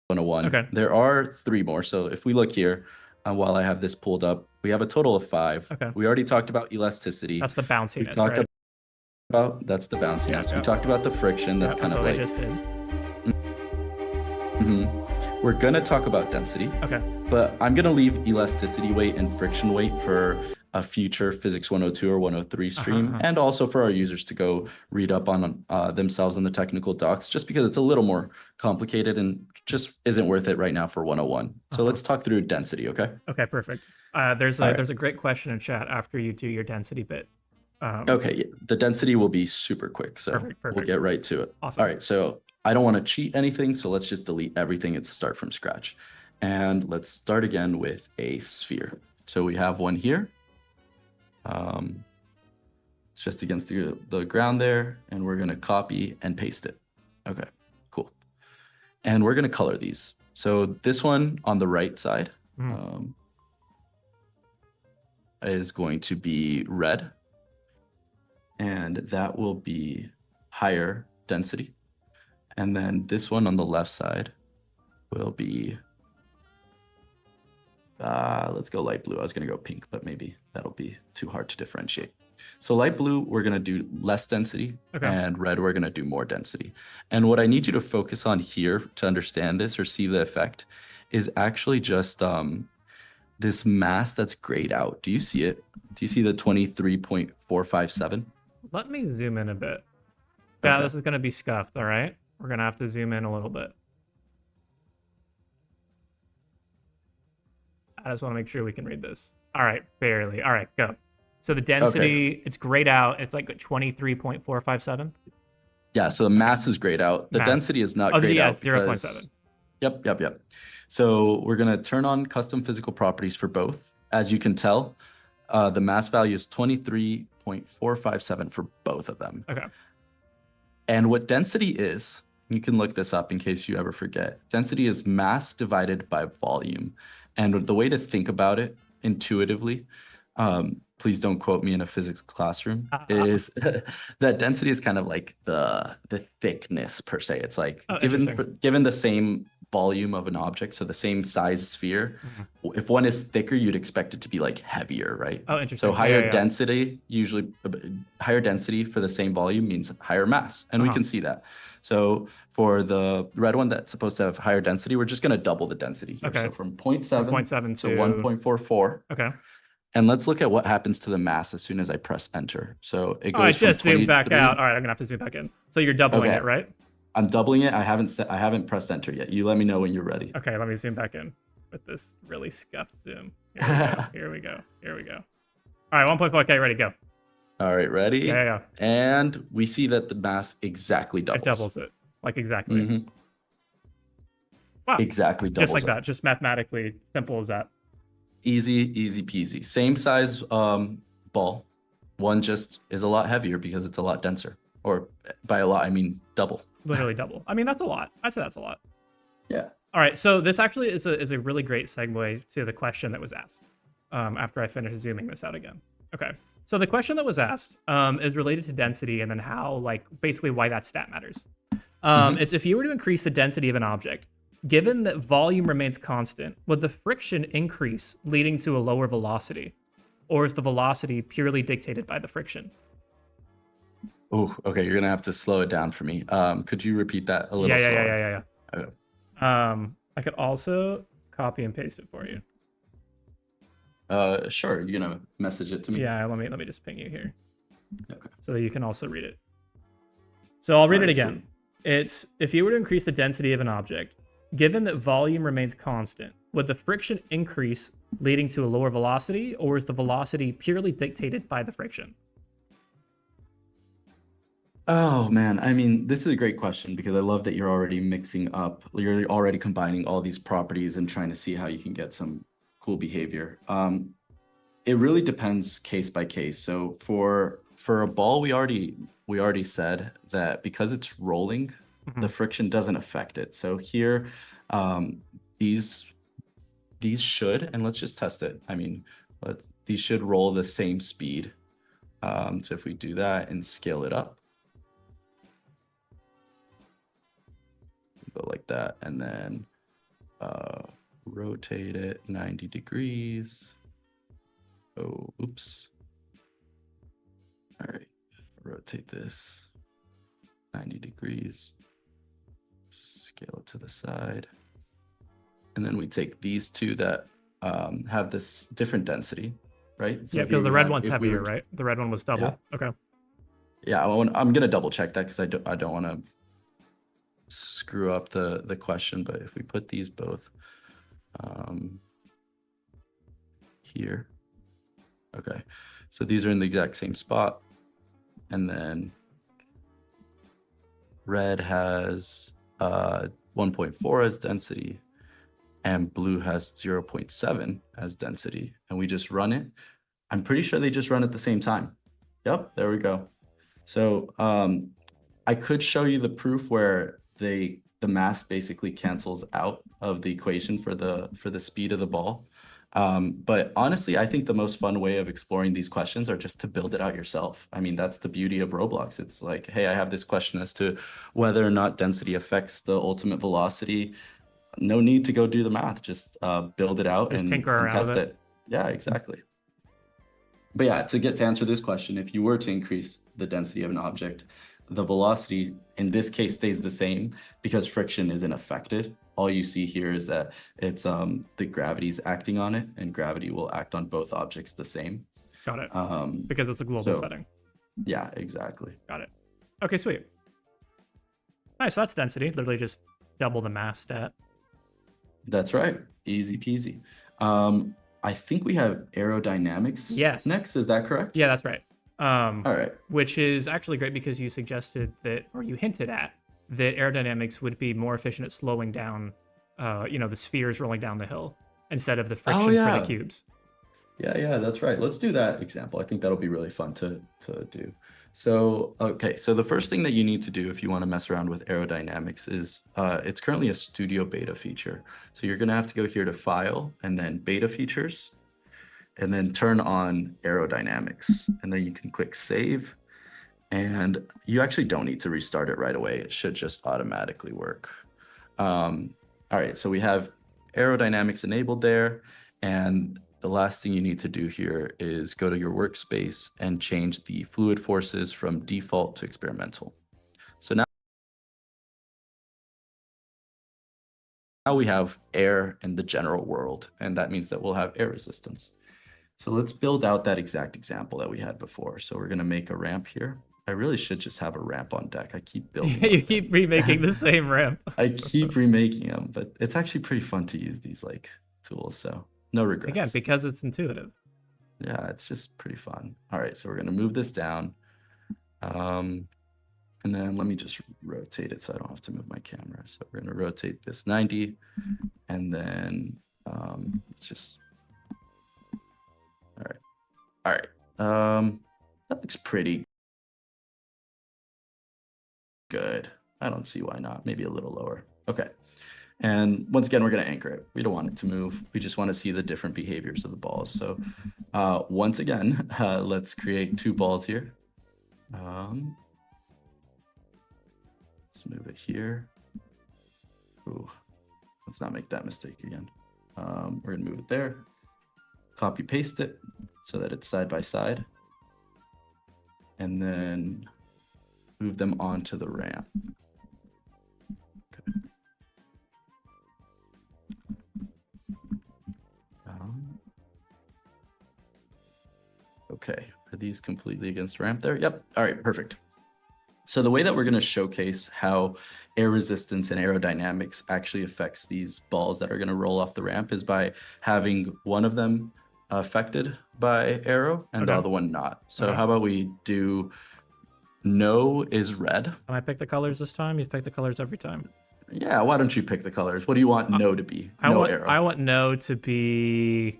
101. Okay. There are 3 more. So if we look here, while I have this pulled up, we have a total of 5. Okay. We already talked about elasticity. That's the bounciness, We talked right? about that's the bounciness. Yeah. We talked about the friction. That's kind of what like I just did. We're gonna talk about density. Okay. But I'm gonna leave elasticity weight and friction weight for a future Physics 102 or 103 stream, and also for our users to go read up on themselves on the technical docs, just because it's a little more complicated and just isn't worth it right now for 101. So let's talk through density, okay? Okay, perfect. There's a great question in chat after you do your density bit. Okay, yeah, the density will be super quick, so perfect. We'll get right to it. Awesome. All right, so I don't want to cheat anything, so let's just delete everything and start from scratch. And let's start again with a sphere. So we have one here. It's just against the ground there, and we're going to copy and paste it. Okay, cool. And we're going to color these. So this one on the right side is going to be red, and that will be higher density. And then this one on the left side will be, let's go light blue. I was going to go pink, but maybe that'll be too hard to differentiate. So light blue, we're going to do less density, and red, we're going to do more density. And what I need you to focus on here to understand this or see the effect is actually just this mass that's grayed out. Do you see it? Do you see the 23.457? Let me zoom in a bit. Yeah, okay. This is going to be scuffed, all right? We're going to have to zoom in a little bit. I just want to make sure we can read this. All right, barely. All right, go. So the density, it's grayed out. It's like 23.457. Yeah, so the mass is grayed out. The density is not grayed out. 0.7. Yep. So we're going to turn on custom physical properties for both. As you can tell, the mass value is 23.457 for both of them. Okay. And what density is, you can look this up in case you ever forget. Density is mass divided by volume. And the way to think about it intuitively, please don't quote me in a physics classroom, is that density is kind of like the thickness per se. It's like given the same volume of an object, so the same size sphere, if one is thicker, you'd expect it to be like heavier, right? Oh, interesting. So higher density, usually higher density for the same volume means higher mass, and we can see that. So for the red one that's supposed to have higher density, we're just going to double the density here. So from 0.7 to 1.44. Okay. And let's look at what happens to the mass as soon as I press enter. So it goes I just zoomed back out. All right, I'm gonna have to zoom back in. So you're doubling it, right? I'm doubling it. I haven't pressed enter yet. You let me know when you're ready. Okay, let me zoom back in with this really scuffed zoom. Here we go. All right, 1.4. Okay, ready, go. All right, ready? Yeah. And we see that the mass exactly doubles. It doubles it, like exactly. Wow. Exactly doubles. Just like that, just mathematically simple as that. Easy peasy. Same size ball. One just is a lot heavier because it's a lot denser. Or by a lot, I mean double. Literally double. I mean, that's a lot. I'd say that's a lot. Yeah. All right, so this actually is a really great segue to the question that was asked after I finished zooming this out again. Okay, so the question that was asked is related to density and then how, like, basically why that stat matters. It's if you were to increase the density of an object, given that volume remains constant, would the friction increase leading to a lower velocity? Or is the velocity purely dictated by the friction? Oh, okay, you're going to have to slow it down for me. Could you repeat that a little slower? Yeah. Okay. I could also copy and paste it for you. Sure, you're going to message it to me? Yeah, let me just ping you here. Okay. So that you can also read it. So I'll read it again. It's if you were to increase the density of an object, given that volume remains constant, would the friction increase leading to a lower velocity, or is the velocity purely dictated by the friction? Oh man, I mean, this is a great question because I love that you're already you're already combining all these properties and trying to see how you can get some cool behavior. It really depends case by case. So for a ball, we already said that because it's rolling, the friction doesn't affect it. So here, these should, and let's just test it. I mean, these should roll the same speed. So if we do that and scale it up, go like that, and then rotate it 90 degrees. Oh, oops. All right, rotate this 90 degrees. Scale it to the side. And then we take these two that have this different density, right? So yeah, because the red one's heavier, right? The red one was double. Yeah. Okay. Yeah, I'm gonna double check that because I don't want to screw up the question. But if we put these both here, okay, so these are in the exact same spot, and then red has 1.4 as density, and blue has 0.7 as density, and we just run it. I'm pretty sure they just run at the same time. Yep, there we go. So I could show you the proof where the mass basically cancels out of the equation for the speed of the ball. But honestly, I think the most fun way of exploring these questions are just to build it out yourself. I mean, that's the beauty of Roblox. It's like, hey, I have this question as to whether or not density affects the ultimate velocity. No need to go do the math. Just build it out and test it. Yeah, exactly. But yeah, to answer this question, if you were to increase the density of an object, the velocity in this case stays the same because friction isn't affected. All you see here is that it's the gravity's acting on it, and gravity will act on both objects the same. Got it. Because it's a global setting. Yeah, exactly. Got it. Okay, sweet. Nice, so that's density. Literally just double the mass stat. That's right. Easy peasy. I think we have aerodynamics next. Is that correct? Yeah, that's right. All right. Which is actually great because you suggested that, or you hinted at, that aerodynamics would be more efficient at slowing down, the spheres rolling down the hill instead of the friction for the cubes. Yeah, that's right. Let's do that example. I think that'll be really fun to do. So, okay, so the first thing that you need to do if you want to mess around with aerodynamics is it's currently a studio beta feature. So you're going to have to go here to File and then Beta Features, and then turn on aerodynamics. And then you can click Save. And you actually don't need to restart it right away. It should just automatically work. All right, so we have aerodynamics enabled there. And the last thing you need to do here is go to your workspace and change the fluid forces from default to experimental. So now we have air in the general world, and that means that we'll have air resistance. So let's build out that exact example that we had before. So we're going to make a ramp here. I really should just have a ramp on deck. I keep building. You keep remaking the same ramp. I keep remaking them, but it's actually pretty fun to use these tools. So no regrets. Again, because it's intuitive. Yeah, it's just pretty fun. All right, so we're gonna move this down. And then let me just rotate it so I don't have to move my camera. So we're gonna rotate this 90, and then let's just, all right. That looks pretty good. I don't see why not. Maybe a little lower. Okay. And once again, we're going to anchor it. We don't want it to move. We just want to see the different behaviors of the balls. So once again, let's create two balls here. Let's move it here. Ooh, let's not make that mistake again. We're going to move it there. Copy paste it so that it's side by side. And then move them onto the ramp. Okay. Okay, are these completely against ramp there? Yep, all right, perfect. So the way that we're gonna showcase how air resistance and aerodynamics actually affects these balls that are gonna roll off the ramp is by having one of them affected by aero and the other one not. So how about we do no is red. Can I pick the colors this time? You pick the colors every time. Yeah, why don't you pick the colors? What do you want no to be? No arrow. I want no to be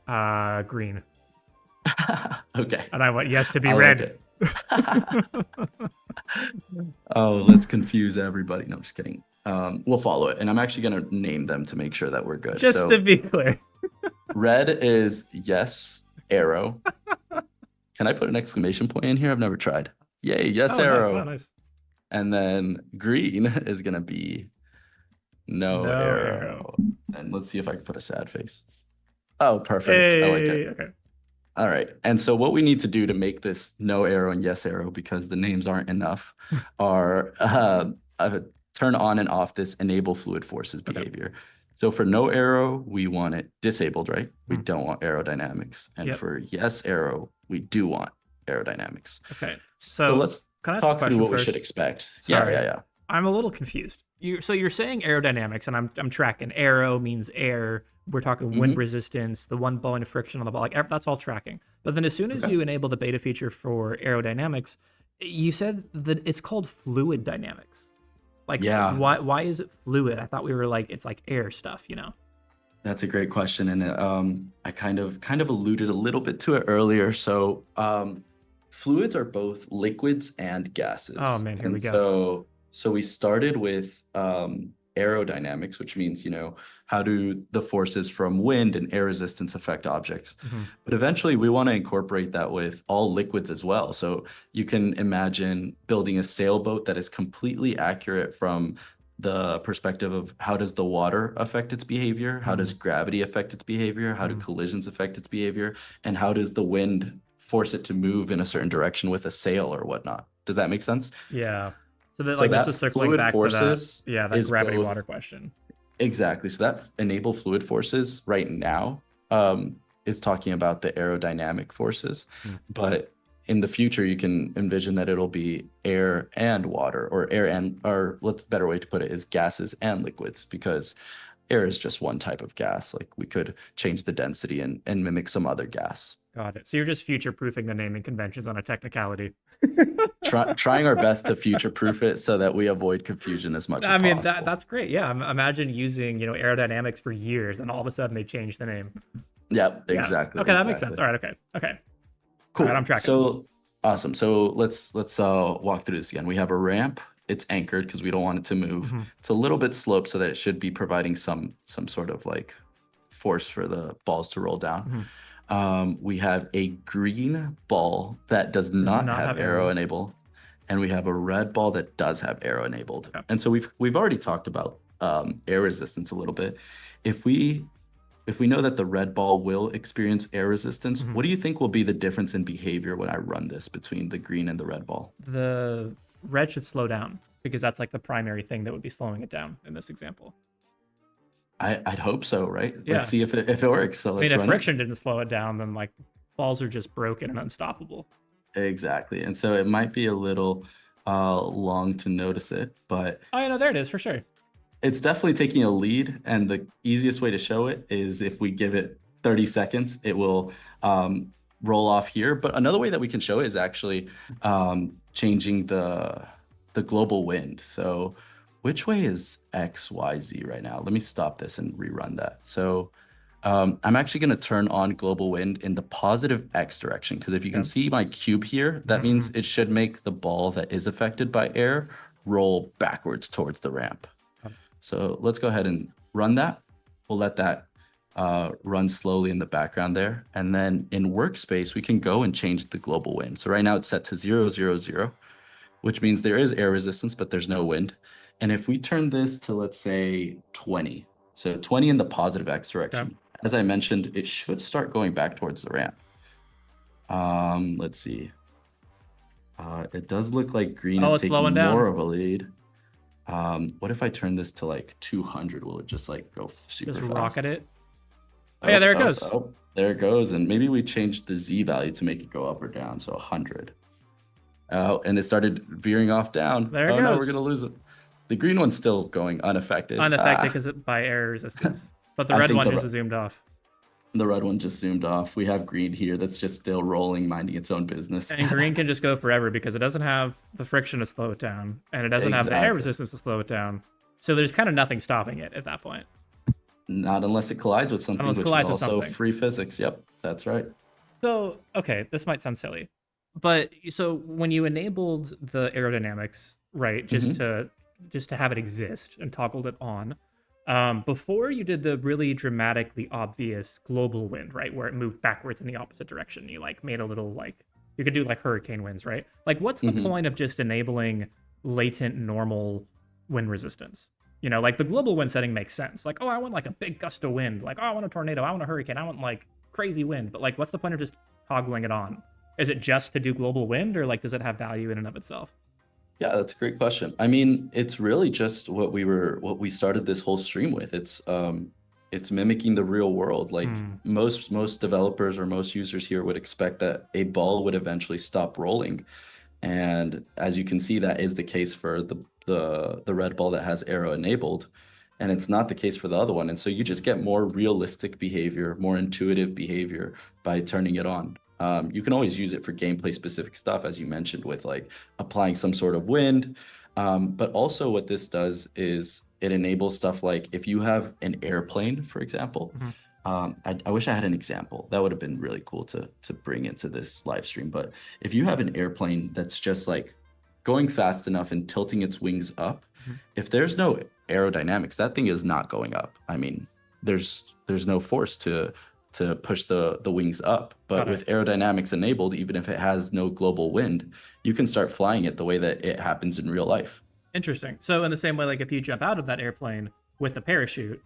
green. Okay. And I want yes to be red. Like oh, let's confuse everybody. No, I'm just kidding. We'll follow it. And I'm actually going to name them to make sure that we're good. Just to be clear. Red is yes, arrow. Can I put an exclamation point in here? I've never tried. Yay, yes, arrow. Nice. And then green is going to be No No arrow. arrow. And let's see if I can put a sad face. Oh, perfect. I like it. Hey, okay. All right. And so what we need to do to make this no arrow and yes arrow, because the names aren't enough, are turn on and off this enable fluid forces Okay. behavior. So for no arrow, we want it disabled, right? We don't want aerodynamics. And Yep. for yes arrow, we do want aerodynamics. Okay. So let's can I ask a talk through question what we first? should expect. Sorry. Yeah. I'm a little confused. So you're saying aerodynamics, and I'm tracking. Aero means air. We're talking wind resistance, the one blowing friction on the ball. Like that's all tracking. But then as soon as you enable the beta feature for aerodynamics, you said that it's called fluid dynamics. Like, why is it fluid? I thought we were like, it's like air stuff, you know? That's a great question, and I kind of alluded a little bit to it earlier. So fluids are both liquids and gases. Oh man, here we go. So we started with aerodynamics, which means, how do the forces from wind and air resistance affect objects? But eventually we want to incorporate that with all liquids as well. So you can imagine building a sailboat that is completely accurate from the perspective of how does the water affect its behavior? How does gravity affect its behavior? How do collisions affect its behavior? And how does the wind force it to move in a certain direction with a sail or whatnot? Does that make sense? Yeah. So that this is circling back to that gravity water question. Exactly. So that enable fluid forces right now is talking about the aerodynamic forces, but in the future you can envision that it'll be air and water, or better way to put it is gases and liquids, because air is just one type of gas. Like we could change the density and mimic some other gas. Got it. So you're just future-proofing the naming conventions on a technicality. Trying our best to future-proof it so that we avoid confusion as much as possible. I mean, that's great. Yeah, imagine using aerodynamics for years, and all of a sudden they change the name. Yep, exactly. Okay, that makes sense. All right, okay. Cool. All right, I'm tracking. So awesome. So let's walk through this again. We have a ramp. It's anchored because we don't want it to move. It's a little bit sloped so that it should be providing some sort of like force for the balls to roll down. We have a green ball that does not have aero enable, and we have a red ball that does have aero enabled. Okay. And so we've already talked about air resistance a little bit. If we know that the red ball will experience air resistance, what do you think will be the difference in behavior when I run this between the green and the red ball? The red should slow down because that's like the primary thing that would be slowing it down in this example. I'd hope so, right? Yeah. Let's see if it works. So let's if friction didn't slow it down, then like balls are just broken and unstoppable. Exactly. And so it might be a little long to notice it, but there it is for sure. It's definitely taking a lead, and the easiest way to show it is if we give it 30 seconds, it will roll off here. But another way that we can show it is actually changing the global wind. So which way is X, Y, Z right now? Let me stop this and rerun that. So I'm actually going to turn on global wind in the positive X direction, because if you can see my cube here, that means it should make the ball that is affected by air roll backwards towards the ramp. So let's go ahead and run that. We'll let that run slowly in the background there. And then in workspace, we can go and change the global wind. So right now it's set to 0, 0, 0, which means there is air resistance, but there's no wind. And if we turn this to, let's say, 20, so 20 in the positive X direction, as I mentioned, it should start going back towards the ramp. Let's see. It does look like green is taking more of a lead. What if I turn this to like 200? Will it just like go super fast? Just rocket it? Oh, yeah, there it goes. There it goes. And maybe we changed the Z value to make it go up or down. So 100. Oh, and it started veering off down. There it goes. No, we're going to lose it. The green one's still going unaffected. Unaffected because by air resistance. But the red one just zoomed off. The red one just zoomed off. We have green here that's just still rolling, minding its own business. And green can just go forever because it doesn't have the friction to slow it down, and it doesn't have the air resistance to slow it down. So there's kind of nothing stopping it at that point. Not unless it collides with something, which is also free physics. Yep, that's right. So, okay, this might sound silly, but so when you enabled the aerodynamics, right, just to have it exist and toggled it on, before you did the really dramatically obvious global wind, right, where it moved backwards in the opposite direction, you like made a little like, you could do like hurricane winds, right? Like what's the point of just enabling latent normal wind resistance? You know, like the global wind setting makes sense. Like, oh, I want like a big gust of wind. Like, oh, I want a tornado. I want a hurricane. I want like crazy wind. But like, what's the point of just toggling it on? Is it just to do global wind, or like does it have value in and of itself? Yeah, that's a great question. I mean, it's really just what we started this whole stream with. It's mimicking the real world. Like Hmm. most developers or most users here would expect that a ball would eventually stop rolling. And as you can see, that is the case for the red ball that has arrow enabled, and it's not the case for the other one. And so you just get more realistic behavior, more intuitive behavior by turning it on. You can always use it for gameplay specific stuff, as you mentioned, with like applying some sort of wind. But also what this does is it enables stuff like if you have an airplane, for example. Mhm. I wish I had an example. That would have been really cool to bring into this live stream. But if you have an airplane that's just like going fast enough and tilting its wings up, Mhm. if there's no aerodynamics, that thing is not going up. I mean, there's no force to push the wings up. But Got it. with aerodynamics enabled, even if it has no global wind, you can start flying it the way that it happens in real life. Interesting. So in the same way, like if you jump out of that airplane with a parachute,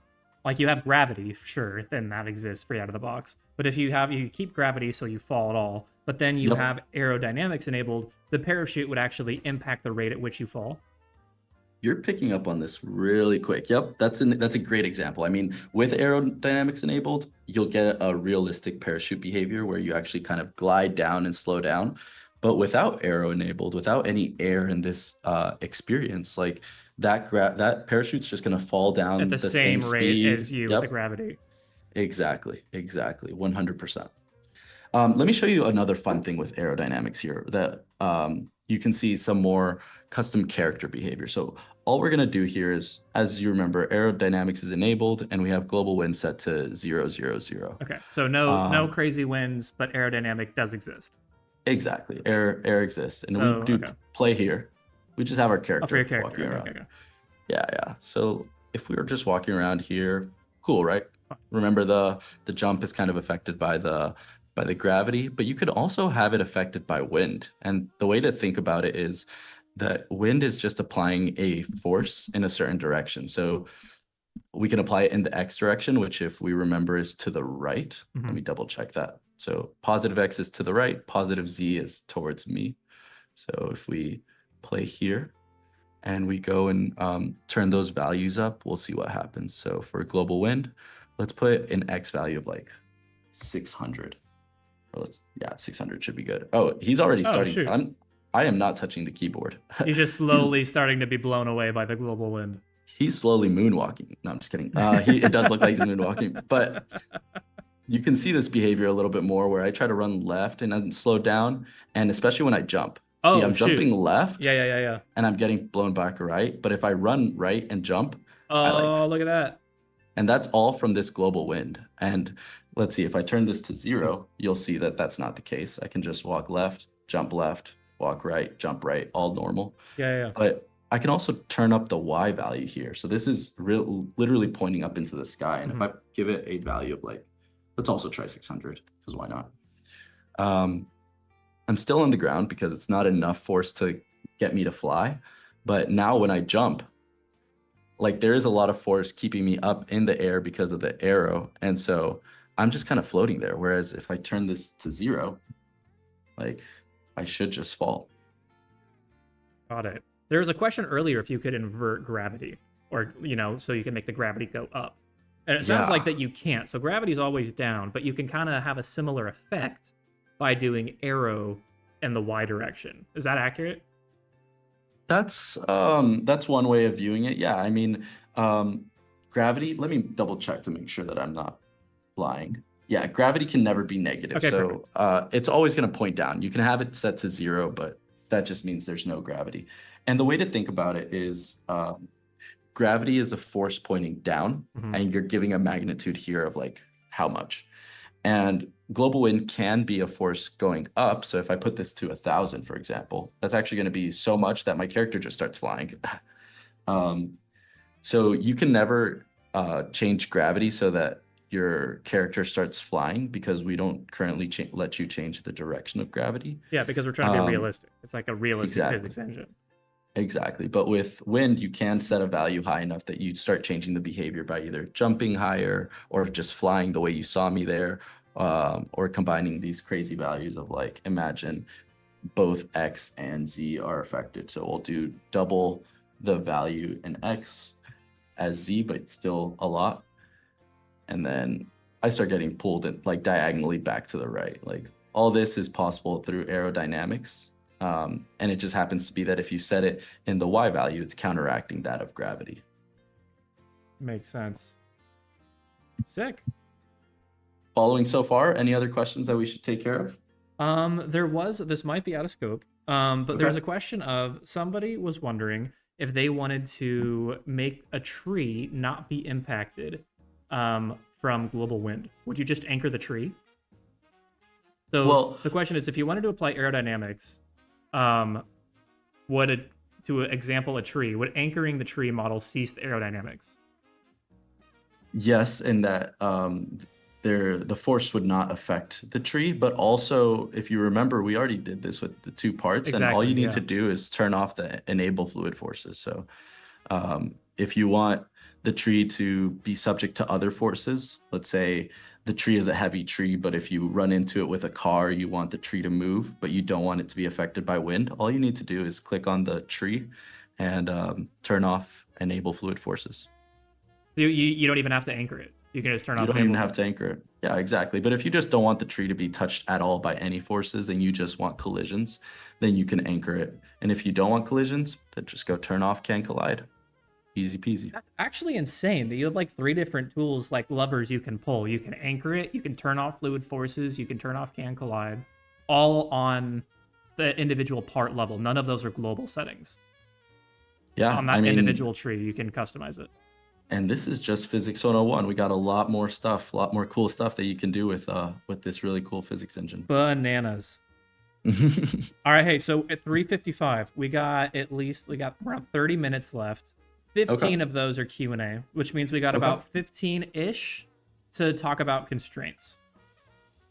like you have gravity, sure, then that exists free out of the box. But if you keep gravity so you fall at all, but then you Yep. have aerodynamics enabled, the parachute would actually impact the rate at which you fall. You're picking up on this really quick. Yep, that's a great example. I mean, with aerodynamics enabled, you'll get a realistic parachute behavior where you actually kind of glide down and slow down. But without aero enabled, without any air in this experience, like that parachute's just gonna fall down At the the same same rate as speed. you with the Yep, gravity. exactly, 100%. Let me show you another fun thing with aerodynamics here that you can see some more custom character behavior. So all we're going to do here is, as you remember, aerodynamics is enabled and we have global wind set to 0, 0, 0. Okay, so no Um, crazy winds, but aerodynamic does exist. exactly. Air exists. And we Oh, do okay. play here. We just have our Oh, for your character character. walking Okay, around. okay, okay. Yeah, yeah. So if we were just walking around here, cool, right? Fine. Remember the jump is kind of affected by the gravity, but you could also have it affected by wind. And the way to think about it is that wind is just applying a force in a certain direction. So we can apply it in the X direction, which if we remember is to the right. Let Mhm. me double check that. So positive X is to the right, positive Z is towards me. So if we play here, and we go and turn those values up, we'll see what happens. So for global wind, let's put an X value of like 600. Or yeah, 600 should be good. Oh, he's already Oh, starting. shoot. I am not touching the keyboard. He's just slowly starting to be blown away by the global wind. He's slowly moonwalking. No, I'm just kidding. It does look like he's moonwalking, but you can see this behavior a little bit more where I try to run left and then slow down, and especially when I jump. See, Oh, I'm shoot. jumping left. Yeah. And I'm getting blown back right. But if I run right and jump, I like, Oh, look at that. and that's all from this global wind. And let's see, if I turn this to 0, you'll see that that's not the case. I can just walk left, walk right, jump right, all normal. Yeah. But I can also turn up the Y value here. So this is literally pointing up into the sky. And if I give it a value of like, let's also try 600, because why not? I'm still on the ground because it's not enough force to get me to fly. But now when I jump, like there is a lot of force keeping me up in the air because of the arrow. And so I'm just kind of floating there. Whereas if I turn this to 0, like I should just fall. Got it. There was a question earlier if you could invert gravity, or, you know, so you can make the gravity go up. And it sounds like Yeah. that you can't. So gravity's always down, but you can kind of have a similar effect by doing arrow in the Y direction. Is that accurate? That's one way of viewing it. Yeah, I mean, gravity, let me double check to make sure that I'm not lying. Yeah, gravity can never be negative. Okay, perfect. So it's always going to point down. You can have it set to 0, but that just means there's no gravity. And the way to think about it is gravity is a force pointing down, and you're giving a magnitude here of like how much. And global wind can be a force going up. So if I put this to 1,000, for example, that's actually going to be so much that my character just starts flying. So you can never change gravity so that your character starts flying, because we don't currently let you change the direction of gravity. Yeah, because we're trying to be realistic. It's like a realistic Exactly. physics engine. Exactly. But with wind, you can set a value high enough that you start changing the behavior by either jumping higher or just flying the way you saw me there, or combining these crazy values of like, imagine both X and Z are affected. So we'll do double the value in X as Z, but still a lot. And then I start getting pulled in, like diagonally back to the right. Like all this is possible through aerodynamics. And it just happens to be that if you set it in the Y value, it's counteracting that of gravity. Makes sense. Sick. Following so far, any other questions that we should take care of? This might be out of scope, but there was a question of somebody was wondering if they wanted to make a tree not be impacted from global wind. Would you just anchor the tree? So well, the question is, if you wanted to apply aerodynamics, to example a tree, would anchoring the tree model cease the aerodynamics? Yes, in that the force would not affect the tree, but also if you remember, we already did this with the two parts, and all you need to do is turn off the enable fluid forces. So if you want the tree to be subject to other forces, let's say the tree is a heavy tree, but if you run into it with a car, you want the tree to move, but you don't want it to be affected by wind, all you need to do is click on the tree and turn off enable fluid forces. You don't even have to anchor it. You can just turn off. You don't even have to anchor it. Yeah, exactly. But if you just don't want the tree to be touched at all by any forces and you just want collisions, then you can anchor it. And if you don't want collisions, then just go turn off can collide. Easy peasy. That's actually insane that you have like 3 different tools, like levers you can pull. You can anchor it, you can turn off fluid forces, you can turn off can collide, all on the individual part level. None of those are global settings. Yeah, on that individual tree, you can customize it. And this is just Physics 101. We got a lot more stuff, a lot more cool stuff that you can do with this really cool physics engine. Bananas. All right, hey, so at 3:55, we got around 30 minutes left. 15 of those are Q&A, which means we got about 15-ish to talk about constraints.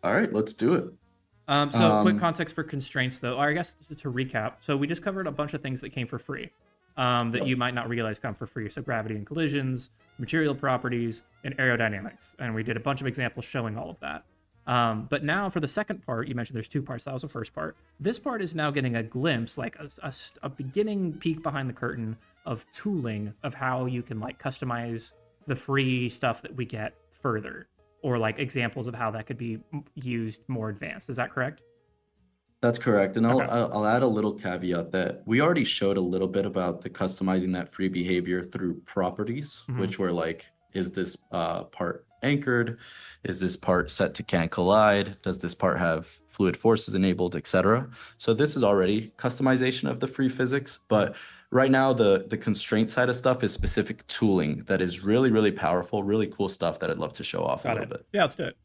All right, let's do it. So quick context for constraints, though. Or I guess to recap. So we just covered a bunch of things that came for free that you might not realize come for free. So gravity and collisions, material properties, and aerodynamics. And we did a bunch of examples showing all of that. But now for the second part, you mentioned there's 2 parts. That was the first part. This part is now getting a glimpse, like a beginning peek behind the curtain of tooling of how you can like customize the free stuff that we get further, or like examples of how that could be used more advanced. Is that correct? That's correct. And I'll add a little caveat that we already showed a little bit about the customizing that free behavior through properties, which were like, is this part anchored? Is this part set to can collide? Does this part have fluid forces enabled, etc.? So this is already customization of the free physics, but right now the constraint side of stuff is specific tooling that is really, really powerful, really cool stuff that I'd love to show off a little bit. Yeah, let's do it.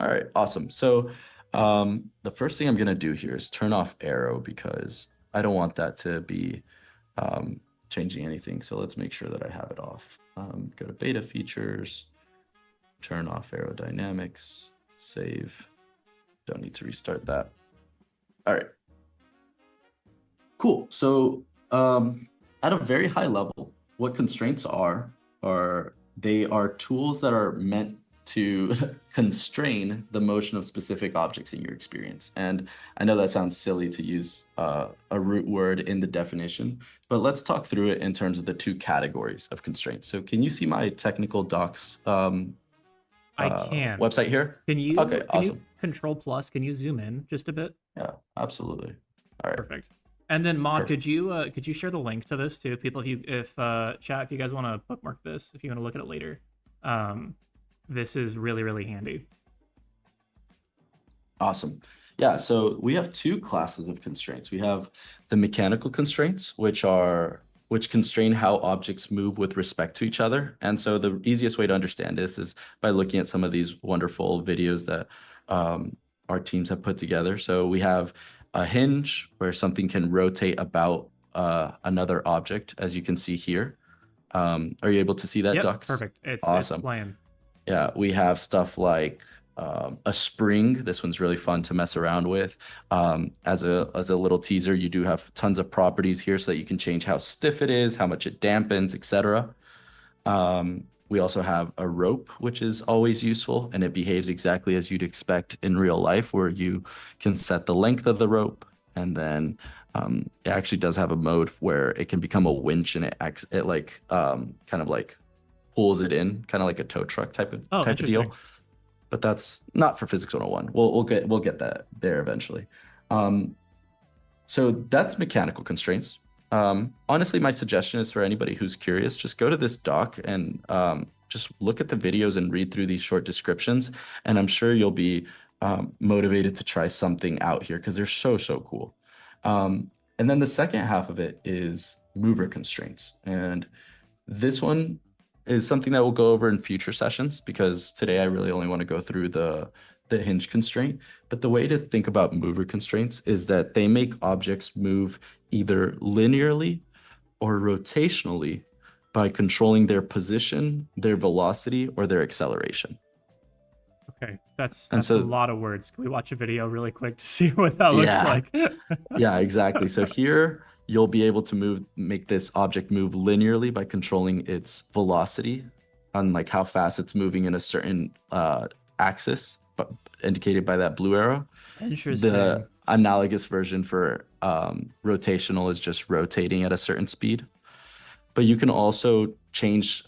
All right, awesome. So the first thing I'm going to do here is turn off arrow because I don't want that to be changing anything. So let's make sure that I have it off. Go to beta features, turn off aerodynamics, save. Don't need to restart that. All right. Cool. So at a very high level, what constraints are they are tools that are meant to constrain the motion of specific objects in your experience. And I know that sounds silly to use a root word in the definition, but let's talk through it in terms of the 2 categories of constraints. So can you see my technical docs I can. website here? Can you? Okay, awesome. Control plus, can you zoom in just a bit? Yeah, absolutely. All right. Perfect. And then Mod, could you share the link to this to people if chat, if you guys want to bookmark this, if you want to look at it later. This is really, really handy. Awesome. Yeah, so we have 2 classes of constraints. We have the mechanical constraints, which constrain how objects move with respect to each other. And so the easiest way to understand this is by looking at some of these wonderful videos that our teams have put together. So we have a hinge where something can rotate about another object, as you can see here. Are you able to see that, Dux? Perfect. It's awesome. It's playing. Yeah, we have stuff like a spring. This one's really fun to mess around with. As a little teaser, you do have tons of properties here so that you can change how stiff it is, how much it dampens, etc. We also have a rope, which is always useful, and it behaves exactly as you'd expect in real life, where you can set the length of the rope, and then it actually does have a mode where it can become a winch, and it like kind of like pulls it in, kind of like a tow truck type of deal. But that's not for Physics 101. We'll get that there eventually. So that's mechanical constraints. Honestly, my suggestion is for anybody who's curious, just go to this doc and just look at the videos and read through these short descriptions. And I'm sure you'll be motivated to try something out here because they're so cool. And then the second half of it is mover constraints. And this one is something that we'll go over in future sessions because today I really only want to go through the hinge constraint. But the way to think about mover constraints is that they make objects move either linearly or rotationally by controlling their position, their velocity, or their acceleration. Okay, that's a lot of words. Can we watch a video really quick to see what that looks like? Yeah, exactly. So here you'll be able to make this object move linearly by controlling its velocity on like how fast it's moving in a certain axis, but indicated by that blue arrow. Interesting. The analogous version for rotational is just rotating at a certain speed. But you can also change,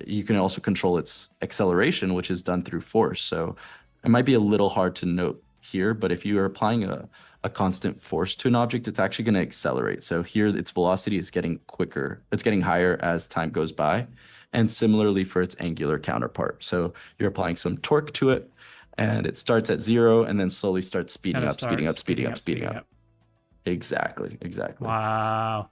you can also control its acceleration, which is done through force. So it might be a little hard to note here, but if you are applying a constant force to an object, it's actually going to accelerate. So here its velocity is getting quicker. It's getting higher as time goes by. And similarly for its angular counterpart. So you're applying some torque to it, and it starts at 0 and then slowly starts speeding up. Exactly. Wow.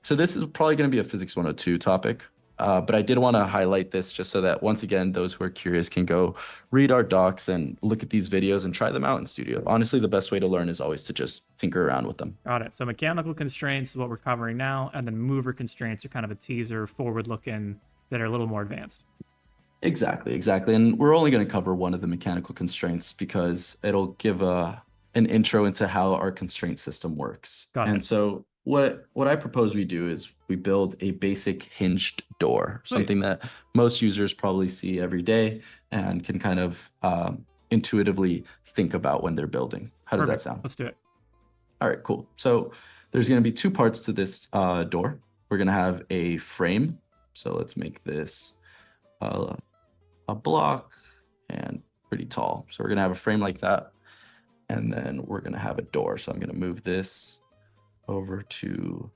So this is probably going to be a Physics 102 topic, but I did want to highlight this just so that once again, those who are curious can go read our docs and look at these videos and try them out in studio. Honestly, the best way to learn is always to just tinker around with them. Got it. So mechanical constraints is what we're covering now, and then mover constraints are kind of a teaser, forward-looking, that are a little more advanced. Exactly. And we're only going to cover one of the mechanical constraints because it'll give an intro into how our constraint system works. Got it. And so what I propose we do is we build a basic hinged door, something that most users probably see every day and can kind of intuitively think about when they're building. How does that sound? Let's do it. All right, cool. So there's going to be two parts to this door. We're going to have a frame. So let's make this a block and pretty tall. So we're going to have a frame like that. And then we're going to have a door. So I'm going to move this over to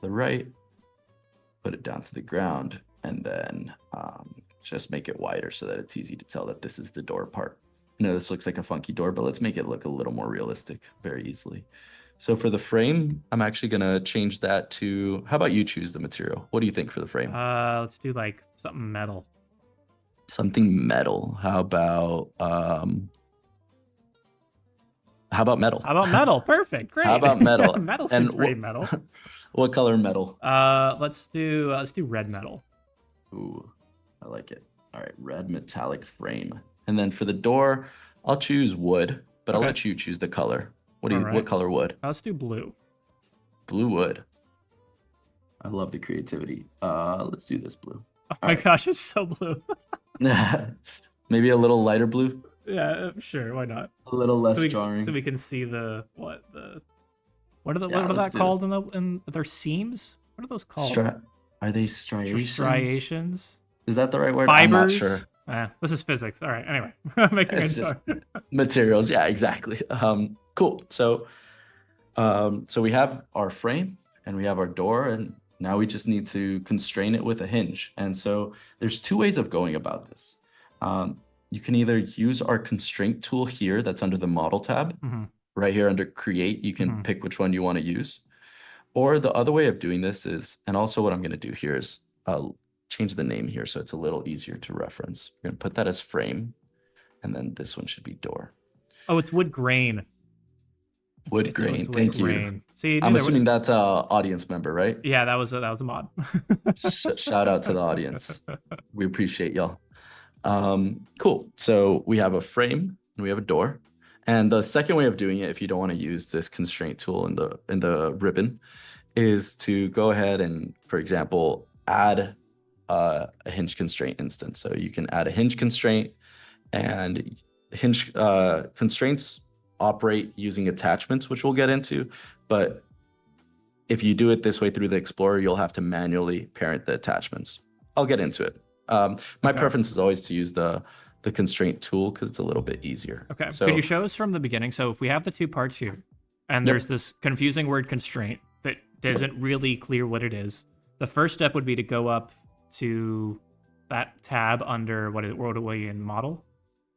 the right, put it down to the ground, and then just make it wider so that it's easy to tell that this is the door part. This looks like a funky door, but let's make it look a little more realistic very easily. So for the frame, I'm actually going to change that to, how about you choose the material? What do you think for the frame? Let's do like something metal. Something metal. How about metal? How about metal? Perfect. Great. How about metal? Metal seems pretty metal. What color metal? Let's do red metal. Ooh, I like it. All right, red metallic frame. And then for the door, I'll choose wood, but I'll let you choose the color. What color wood? Let's do blue. Blue wood. I love the creativity. Let's do this blue. Oh my gosh, it's so blue. Maybe a little lighter blue. Yeah, sure. Why not? A little less jarring. So we can see what are that called in their seams? What are those called? Are they striations? Striations. Is that the right word? Fibers? I'm not sure. This is physics. All right. Anyway, making it's just materials. Yeah, exactly. Cool. So we have our frame and we have our door, and now we just need to constrain it with a hinge. And so there's two ways of going about this. You can either use our constraint tool here that's under the model tab. Right here under create, you can pick which one you want to use. Or the other way of doing this is, and also what I'm going to do here is change the name here so it's a little easier to reference. We're going to put that as frame, and then this one should be door. Oh, it's wood grain. Wood grain. Thank you. See, I'm assuming that's an audience member, right? Yeah, that was a mod. Shout out to the audience. We appreciate y'all. Cool. So we have a frame and we have a door. And the second way of doing it, if you don't want to use this constraint tool in the ribbon, is to go ahead and, for example, add a hinge constraint instance. So you can add a hinge constraint, and hinge constraints operate using attachments, which we'll get into. But if you do it this way through the Explorer, you'll have to manually parent the attachments. I'll get into it. My preference is always to use the constraint tool because it's a little bit easier. Okay. So, could you show us from the beginning? So if we have the two parts here, and there's this confusing word constraint that isn't really clear what it is, the first step would be to go up to that tab under what are we in model?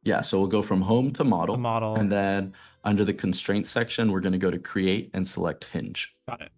Yeah, so we'll go from home to model. Model. And then under the constraint section, we're going to go to create and select hinge. Got it.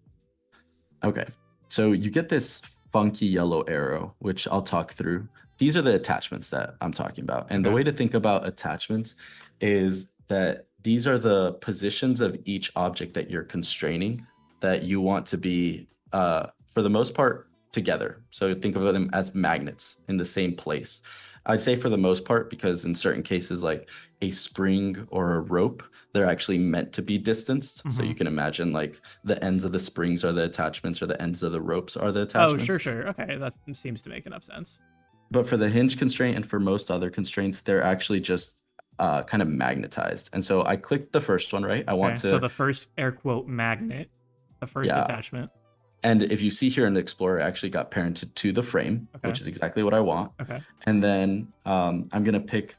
Okay, so you get this funky yellow arrow, which I'll talk through. These are the attachments that I'm talking about. And the way to think about attachments is that these are the positions of each object that you're constraining that you want to be, for the most part, together. So think of them as magnets in the same place. I'd say for the most part, because in certain cases, like a spring or a rope, they're actually meant to be distanced. So you can imagine like the ends of the springs are the attachments, or the ends of the ropes are the attachments. Oh, sure. Okay, that seems to make enough sense. But for the hinge constraint and for most other constraints, they're actually just kind of magnetized. And so I clicked the first one, right? I want to. So the first air quote magnet, the first attachment. And if you see here in the Explorer, I actually got parented to the frame, which is exactly what I want. And then I'm going to pick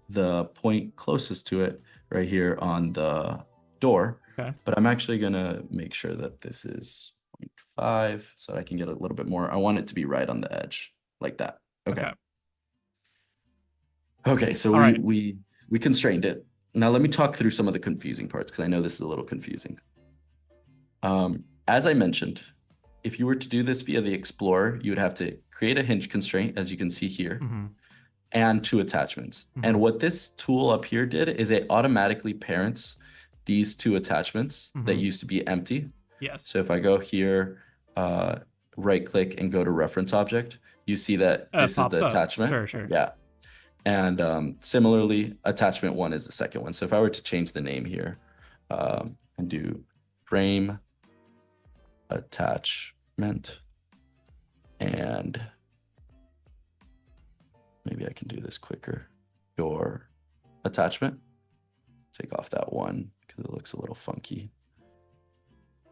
the point closest to it right here on the door. But I'm actually going to make sure that this is 0.5 so I can get a little bit more. I want it to be right on the edge like that. Okay, so we constrained it. Now let me talk through some of the confusing parts because I know this is a little confusing. As I mentioned, if you were to do this via the Explorer, you would have to create a hinge constraint, as you can see here, and two attachments. And what this tool up here did is it automatically parents these two attachments that used to be empty. So if I go here, right click and go to reference object, you see that this is the attachment. Yeah. And similarly, attachment 1 is the second one. So if I were to change the name here and do frame attachment, and maybe I can do this quicker, door attachment, take off that one because it looks a little funky.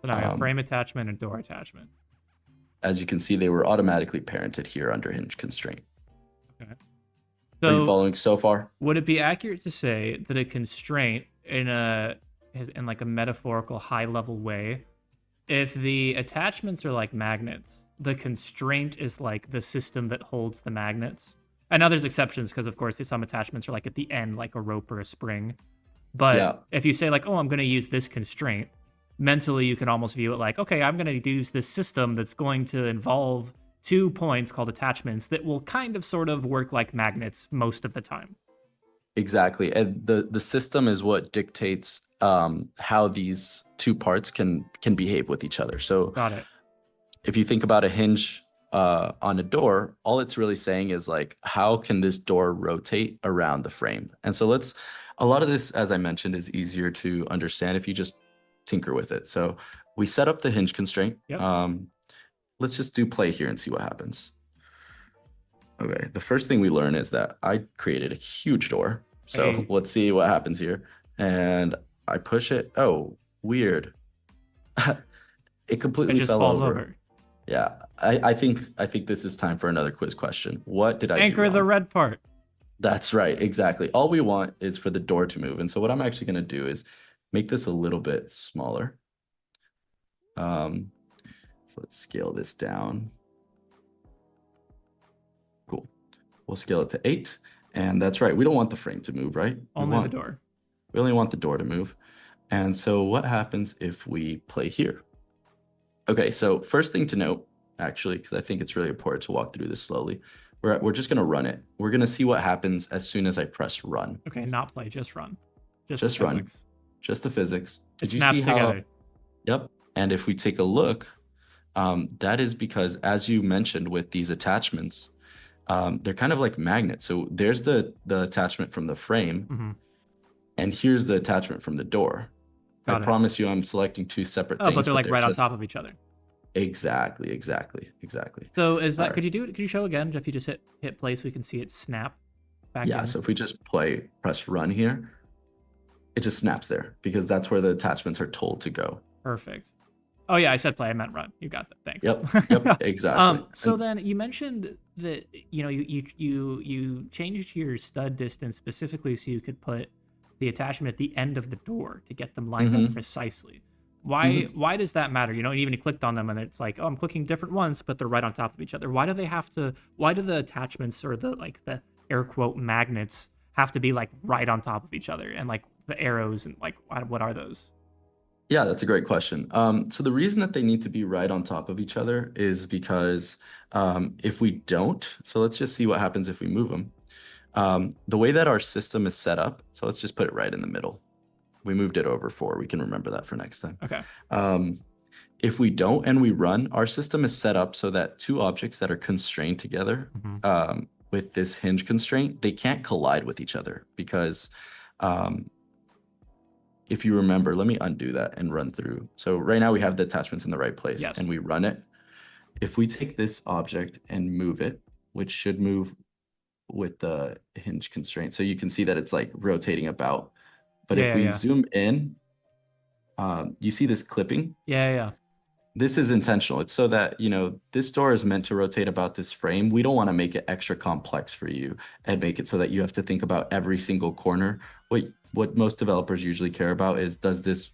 So now I have frame attachment and door attachment. As you can see, they were automatically parented here under hinge constraint. So are you following so far? Would it be accurate to say that a constraint in like a metaphorical high level way, if the attachments are like magnets, the constraint is like the system that holds the magnets? I know there's exceptions because of course some attachments are like at the end, like a rope or a spring. But if you say like, oh, I'm going to use this constraint, mentally you can almost view it like, okay, I'm going to use this system that's going to involve 2 points called attachments that will kind of sort of work like magnets most of the time. Exactly. And the system is what dictates how these 2 parts can behave with each other. So got it. If you think about a hinge on a door, all it's really saying is like, how can this door rotate around the frame? And so a lot of this, as I mentioned, is easier to understand if you just tinker with it. So we set up the hinge constraint. Let's just do play here and see what happens. Okay, the first thing we learn is that I created a huge door. So let's see what happens here. And I push it. Oh, weird. It completely just fell falls over. Yeah, I think this is time for another quiz question. What did I do Anchor wrong? the red part. That's right, exactly. All we want is for the door to move. And so what I'm actually going to do is make this a little bit smaller. So let's scale this down. Cool. We'll scale it to 8. And that's right. We don't want the frame to move, right? Only the door. We only want the door to move. And so what happens if we play here? Okay, so first thing to note, actually, because I think it's really important to walk through this slowly, we're just going to run it. We're going to see what happens as soon as I press run. Okay, not play, just run. Just run. Just the physics. Did you see how? Together. Yep. And if we take a look, that is because, as you mentioned with these attachments, They're kind of like magnets. So there's the attachment from the frame, Mm-hmm. and here's the attachment from the door. I Got it. promise you I'm selecting two separate Oh, but things, they're but like they're right on top just of each other. exactly. So is All that? right. Could you show again? If you just hit play, so we can see it snap back Yeah, in. so if we just press run here, it just snaps there because that's where the attachments are told to go. Perfect. Oh yeah, I said play. I meant run. You got that. Thanks. Yep, exactly. So then you mentioned that you changed your stud distance specifically so you could put the attachment at the end of the door to get them lined up Mhm, precisely. mhm. Why does that matter? Even you clicked on them and it's like, oh, I'm clicking different ones, but they're right on top of each other. Why do they have to? Why do the attachments or the air quote magnets have to be like right on top of each other and like the arrows and like what are those? Yeah, that's a great question. So the reason that they need to be right on top of each other is because if we don't, so let's just see what happens if we move them. The way that our system is set up, so let's just put it right in the middle. We moved it over 4. We can remember that for next time. Okay. If we don't and we run, our system is set up so that two objects that are constrained together Mm-hmm. with this hinge constraint, they can't collide with each other because um, if you remember, let me undo that and run through. So right now we have the attachments in the right place Yes. and we run it. If we take this object and move it, which should move with the hinge constraint, so you can see that it's like rotating about. But if we Yeah. zoom in, you see this clipping. Yeah. This is intentional. It's so that, this door is meant to rotate about this frame. We don't want to make it extra complex for you and make it so that you have to think about every single corner. What most developers usually care about is, does this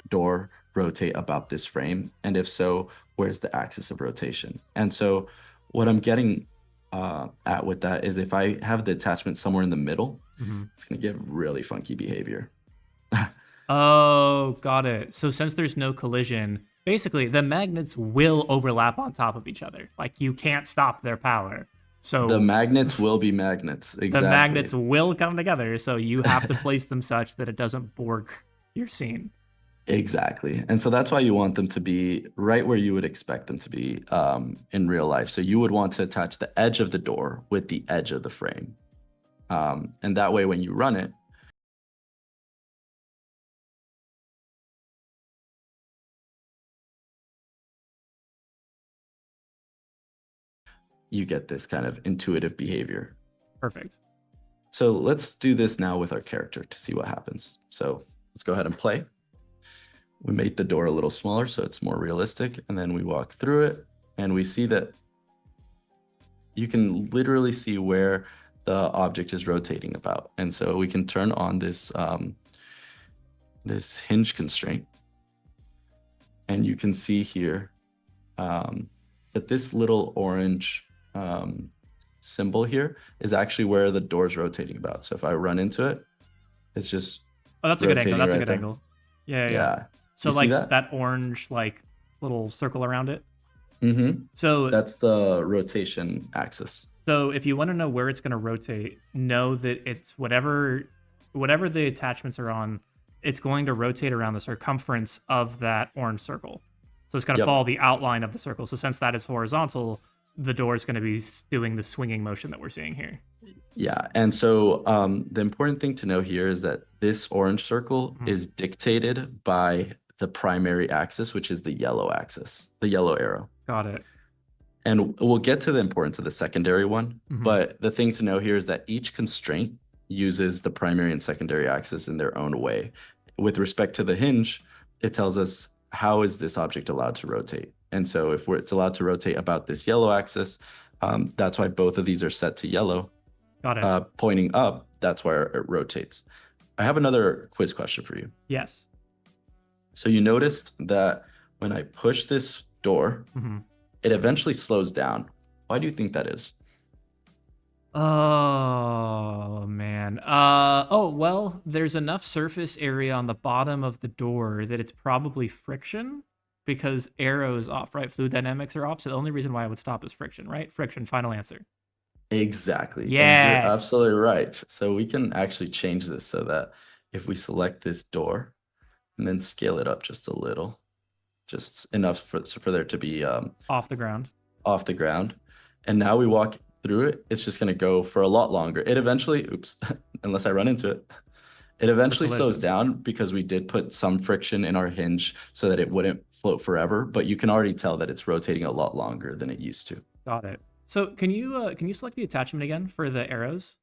door rotate about this frame? And if so, where's the axis of rotation? And so what I'm getting at with that is if I have the attachment somewhere in the middle, Mm-hmm. it's going to give really funky behavior. Oh, got it. So since there's no collision, basically the magnets will overlap on top of each other. Like you can't stop their power. The So magnets will be magnets. the Exactly. magnets will come together. So you have to place them such that it doesn't borg your scene. Exactly. And so that's why you want them to be right where you would expect them to be in real life. So you would want to attach the edge of the door with the edge of the frame. And that way, when you run it, you get this kind of intuitive behavior. Perfect. So let's do this now with our character to see what happens. So let's go ahead and play. We made the door a little smaller so it's more realistic. And then we walk through it and we see that you can literally see where the object is rotating about. And so we can turn on this, this hinge constraint. And you can see here that this little orange symbol here is actually where the door is rotating about. So if I run into it, it's just Oh, that's a good angle. rotating That's a right good there. angle. Yeah. Yeah. So You see like that? that orange like little circle around it. Mm-hmm. So That's the rotation axis. So if you want to know where it's going to rotate, know that it's whatever the attachments are on, it's going to rotate around the circumference of that orange circle. So it's going to Yep. follow the outline of the circle. So since that is horizontal, the door is going to be doing the swinging motion that we're seeing here. Yeah. And so the important thing to know here is that this orange circle is dictated by the primary axis, which is the yellow axis, the yellow arrow. Got it. And we'll get to the importance of the secondary one. Mhm. But the thing to know here is that each constraint uses the primary and secondary axis in their own way. With respect to the hinge, it tells us how is this object allowed to rotate. And so if it's allowed to rotate about this yellow axis, that's why both of these are set to yellow. Got it. Pointing up, that's where it rotates. I have another quiz question for you. Yes. So you noticed that when I push this door, Mhm. it eventually slows down. Why do you think that is? Oh man. Well, there's enough surface area on the bottom of the door that it's probably friction because aero is off, right? Fluid dynamics are off. So the only reason why I would stop is friction, right? Friction, final answer. Exactly. And Yes. you're absolutely right. So we can actually change this so that if we select this door and then scale it up just a little, just enough for there to be Off the ground. off the ground. And now we walk through it, it's just going to go for a lot longer. It eventually, oops, unless I run into it, it eventually slows down because we did put some friction in our hinge so that it wouldn't float forever, but you can already tell that it's rotating a lot longer than it used to. Got it. So can you select the attachment again for the arrows?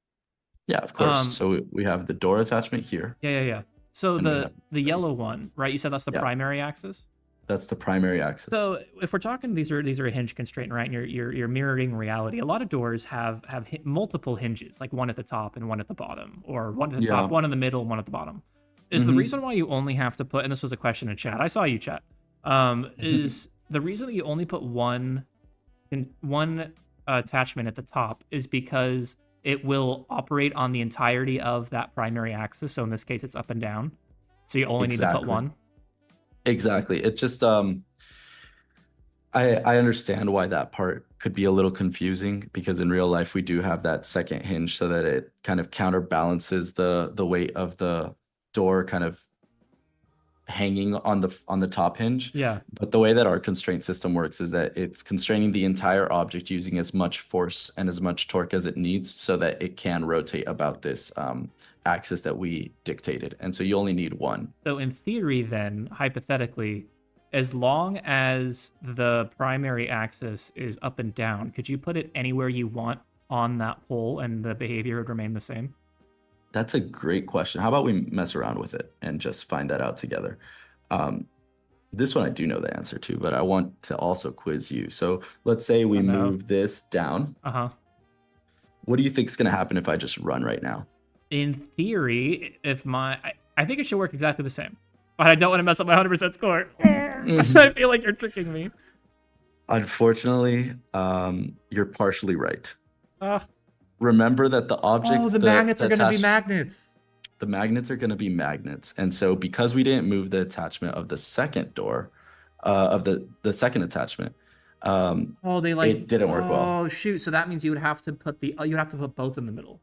Yeah, of course. So we have the door attachment here. Yeah. So and the yellow one, right? You said that's the primary axis? That's the primary axis. So if we're talking, these are a hinge constraint, right? And you're mirroring reality. A lot of doors have multiple hinges, like one at the top and one at the bottom, or one at the top, one in the middle, one at the bottom. Is the reason why you only have to put, and this was a question in chat, I saw you chat, is the reason that you only put one attachment at the top is because it will operate on the entirety of that primary axis. So in this case, it's up and down. So you only need to put one. Exactly. It just I understand why that part could be a little confusing, because in real life we do have that second hinge so that it kind of counterbalances the weight of the door kind of hanging on the top hinge. Yeah. But the way that our constraint system works is that it's constraining the entire object using as much force and as much torque as it needs so that it can rotate about this axis that we dictated. And so you only need one. So in theory then, hypothetically, as long as the primary axis is up and down, could you put it anywhere you want on that pole and the behavior would remain the same? That's a great question. How about we mess around with it and just find that out together? This one I do know the answer to, but I want to also quiz you. So let's say we move this down. What do you think is going to happen if I just run right now? In theory, I think it should work exactly the same. But I don't want to mess up my 100% score. I feel like you're tricking me. Unfortunately, you're partially right. Remember that the objects... Oh, the magnets are going to be magnets. The magnets are going to be magnets. And so because we didn't move the attachment of the second door, of the second attachment, it didn't work well. Oh, shoot. So that means you would have to put both in the middle.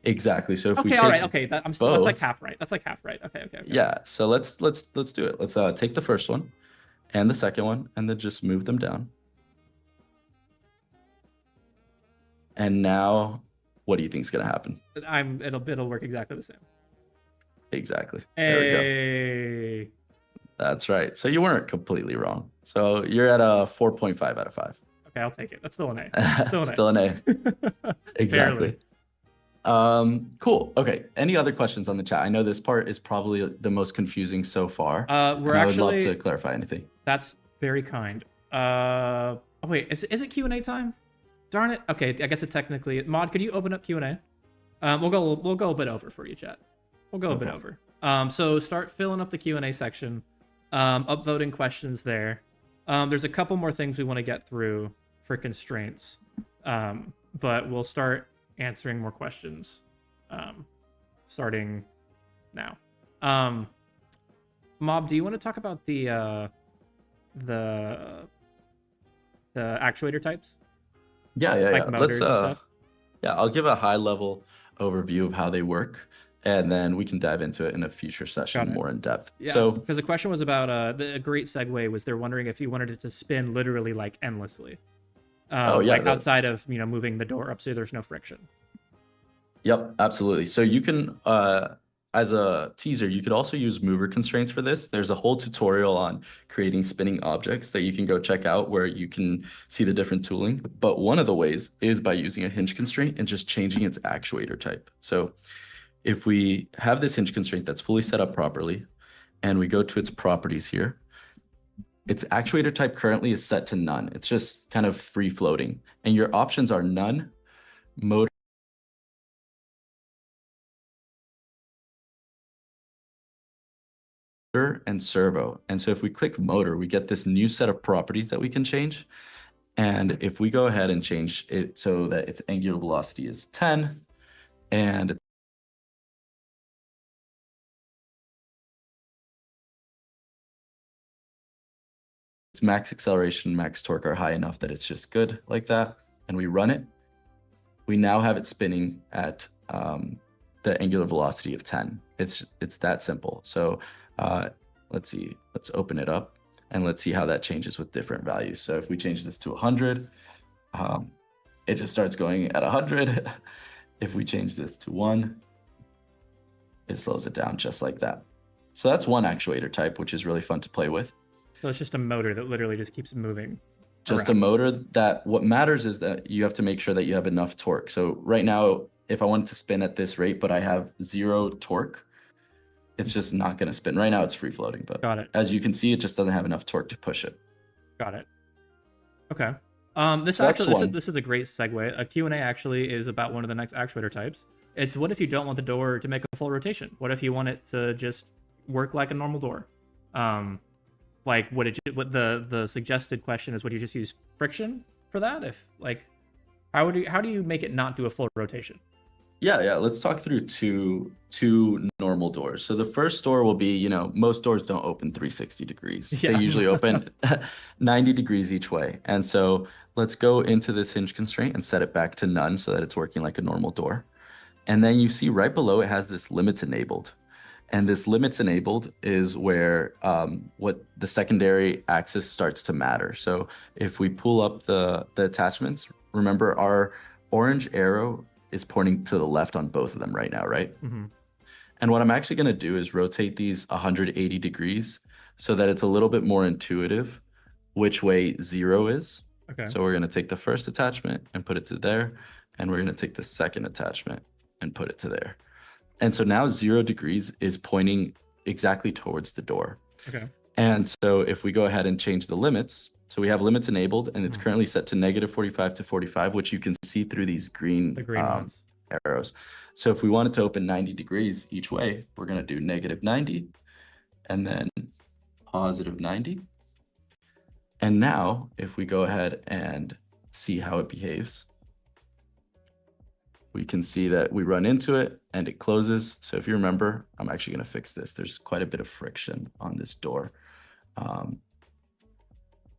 Exactly. So if we take all right. Okay, that's like half right. That's like half right. Okay. Yeah. So let's do it. Let's take the first one and the second one, and then just move them down. And now, what do you think is going to happen? It'll work exactly the same. Exactly. There we go. That's right. So you weren't completely wrong. So you're at a 4.5 out of 5. Okay, I'll take it. That's still an A. Still an A. Exactly. Cool. Okay. Any other questions on the chat? I know this part is probably the most confusing so far. I would love to clarify anything. That's very kind. Oh wait, is it Q&A time? Darn it. Okay, I guess it technically... Mod, could you open up Q&A? We'll go a bit over for you, chat. We'll go a bit over. So start filling up the Q&A section. Upvoting questions there. There's a couple more things we want to get through for constraints. But we'll start answering more questions starting now. Mob, do you want to talk about the actuator types? Yeah. Like motors and stuff? Yeah, I'll give a high level overview of how they work, and then we can dive into it in a future session more in depth. Yeah, so because the question was about a great segue was they're wondering if you wanted it to spin literally like endlessly. Like outside of moving the door up so there's no friction. Yep, absolutely. So you can as a teaser, you could also use mover constraints for this. There's a whole tutorial on creating spinning objects that you can go check out where you can see the different tooling. But one of the ways is by using a hinge constraint and just changing its actuator type. So if we have this hinge constraint that's fully set up properly and we go to its properties here, its actuator type currently is set to none. It's just kind of free floating. And your options are none, motor, and servo. And so if we click motor, we get this new set of properties that we can change. And if we go ahead and change it so that its angular velocity is 10 and its max acceleration, max torque are high enough that it's just good like that, and we run it, we now have it spinning at the angular velocity of 10. It's that simple. So let's see, let's open it up and let's see how that changes with different values. So if we change this to 100, it just starts going at 100. If we change this to 1, it slows it down just like that. So that's one actuator type, which is really fun to play with. So it's just a motor that literally just keeps moving. Just around. a motor that what matters is that you have to make sure that you have enough torque. So right now, if I wanted to spin at this rate, but I have 0 torque, it's just not going to spin. Right now it's free floating, but Got it. as you can see, it just doesn't have enough torque to push it. Got it. Okay. This is a great segue. A Q&A actually is about one of the next actuator types. It's what if you don't want the door to make a full rotation? What if you want it to just work like a normal door? Like what the suggested question is, would you just use friction for that? If like how do you make it not do a full rotation? Yeah, let's talk through two normal doors. So the first door will be, you know, most doors don't open 360 degrees. Yeah. They usually open 90 degrees each way. And so let's go into this hinge constraint and set it back to none so that it's working like a normal door. And then you see right below it has this limits enabled. And this limits enabled is where what the secondary axis starts to matter. So if we pull up the attachments, remember our orange arrow is pointing to the left on both of them right now, right? Mm-hmm. And what I'm actually going to do is rotate these 180 degrees so that it's a little bit more intuitive which way 0 is. Okay. So we're going to take the first attachment and put it to there, and we're going to take the second attachment and put it to there. And so now 0 degrees is pointing exactly towards the door. Okay. And so if we go ahead and change the limits, so we have limits enabled, and it's currently set to -45 to 45, which you can see through these green arrows. So if we wanted to open 90 degrees each way, we're going to do -90 and then +90. And now if we go ahead and see how it behaves, we can see that we run into it and it closes. So if you remember, I'm actually going to fix this. There's quite a bit of friction on this door.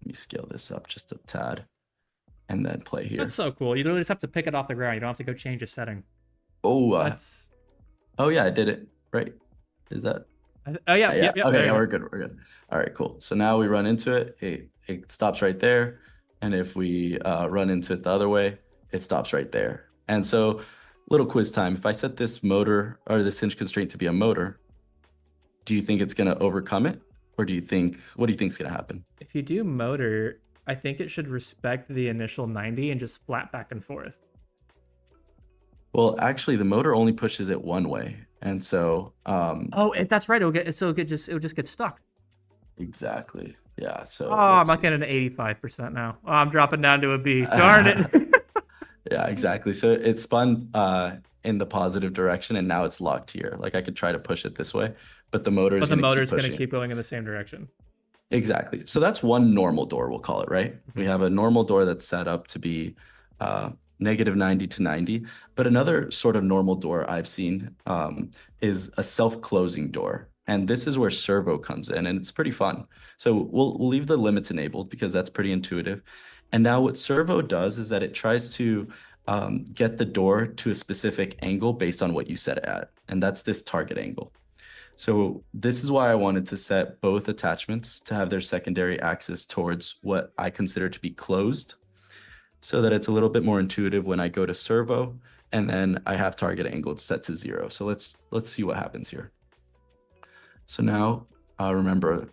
Let me scale this up just a tad and then play here. That's so cool. You literally just have to pick it off the ground. You don't have to go change a setting. Oh, oh yeah, I did it. Right. Is that? Oh yeah. Yeah. Yep, okay, yeah, we're good. We're good. All right, cool. So now we run into it. It stops right there. And if we run into it the other way, it stops right there. And so little quiz time. If I set this motor or this hinge constraint to be a motor, do you think it's going to overcome it? Or what do you think is going to happen? If you do motor, I think it should respect the initial 90 and just flat back and forth. Well, actually, the motor only pushes it one way, and so. Oh, that's right. It'll just get stuck. Exactly. Yeah. So. Oh, I'm not getting an 85% now. Oh, I'm dropping down to a B. Darn it. Yeah, exactly. So it spun in the positive direction, and now it's locked here. Like I could try to push it this way, but the motor is going to keep going in the same direction. Exactly. So that's one normal door, we'll call it, right? We have a normal door that's set up to be -90 to 90. But another sort of normal door I've seen is a self-closing door. And this is where servo comes in, and it's pretty fun. So we'll leave the limits enabled because that's pretty intuitive. And now what servo does is that it tries to get the door to a specific angle based on what you set it at. And that's this target angle. So this is why I wanted to set both attachments to have their secondary axis towards what I consider to be closed, so that it's a little bit more intuitive when I go to servo, and then I have target angle set to 0. So let's see what happens here. So now remember,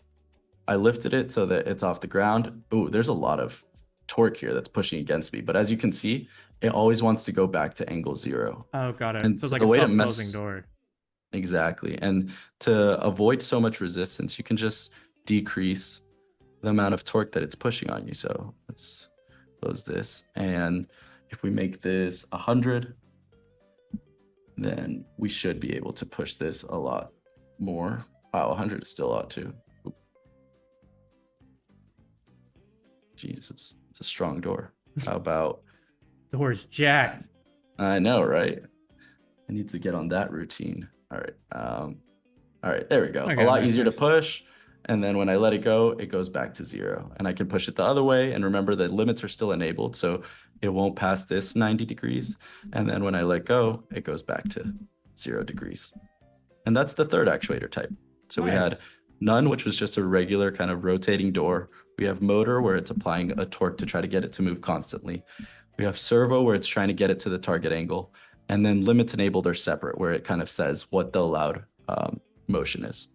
I lifted it so that it's off the ground. Ooh, there's a lot of torque here that's pushing against me. But as you can see, it always wants to go back to angle 0. Oh, got it. And so it's like a self-closing door. Exactly. And to avoid so much resistance, you can just decrease the amount of torque that it's pushing on you. So let's close this. And if we make this 100, then we should be able to push this a lot more. Wow, 100 is still a lot too. Oop. Jesus, it's a strong door. How about... Door's jacked. I know, right? I need to get on that routine. All right, there we go. Okay, a lot easier to push. And then when I let it go, it goes back to 0. And I can push it the other way. And remember, the limits are still enabled, so it won't pass this 90 degrees. And then when I let go, it goes back to 0 degrees. And that's the third actuator type. So we had none, which was just a regular kind of rotating door. We have motor, where it's applying a torque to try to get it to move constantly. We have servo where it's trying to get it to the target angle. And then limits enabled are separate where it kind of says what the allowed motion is.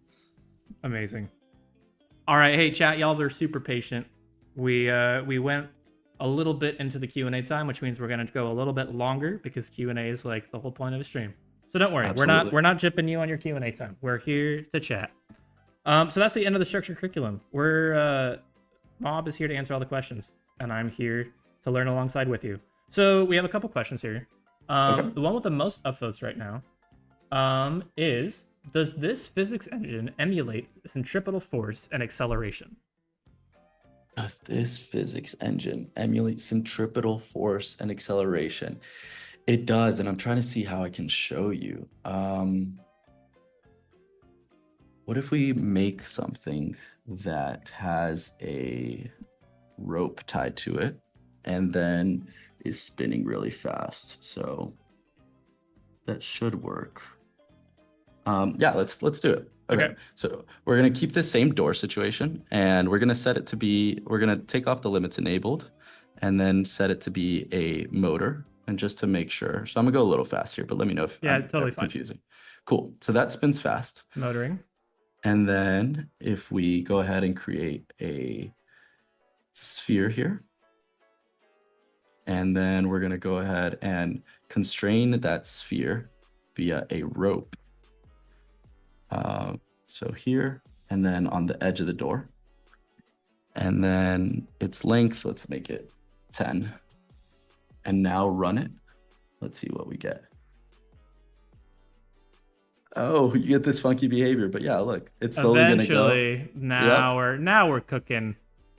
Amazing. All right, hey chat, y'all are super patient. We went a little bit into the Q&A time, which means we're gonna go a little bit longer because Q&A is like the whole point of a stream. So don't worry, Absolutely. we're not jipping you on your Q&A time. We're here to chat. So that's the end of the structured curriculum. Mob is here to answer all the questions, and I'm here to learn alongside with you. So we have a couple questions here. Okay. The one with the most upvotes right now is, does this physics engine emulate centripetal force and acceleration? Does this physics engine emulate centripetal force and acceleration? It does, and I'm trying to see how I can show you. What if we make something that has a rope tied to it and then is spinning really fast? So that should work. Yeah, let's do it. Okay. So we're gonna keep the same door situation, and we're gonna set it to be. We're gonna take off the limits enabled, and then set it to be a motor. And just to make sure, so I'm gonna go a little fast here, but let me know if I'm totally fine. confusing. Cool. So that spins fast. It's motoring. And then if we go ahead and create a sphere here, and then we're gonna go ahead and constrain that sphere via a rope. So here, and then on the edge of the door. And then its length, let's make it 10. And now run it. Let's see what we get. Oh, you get this funky behavior, but yeah, look, it's slowly gonna go. Eventually, now we're cooking.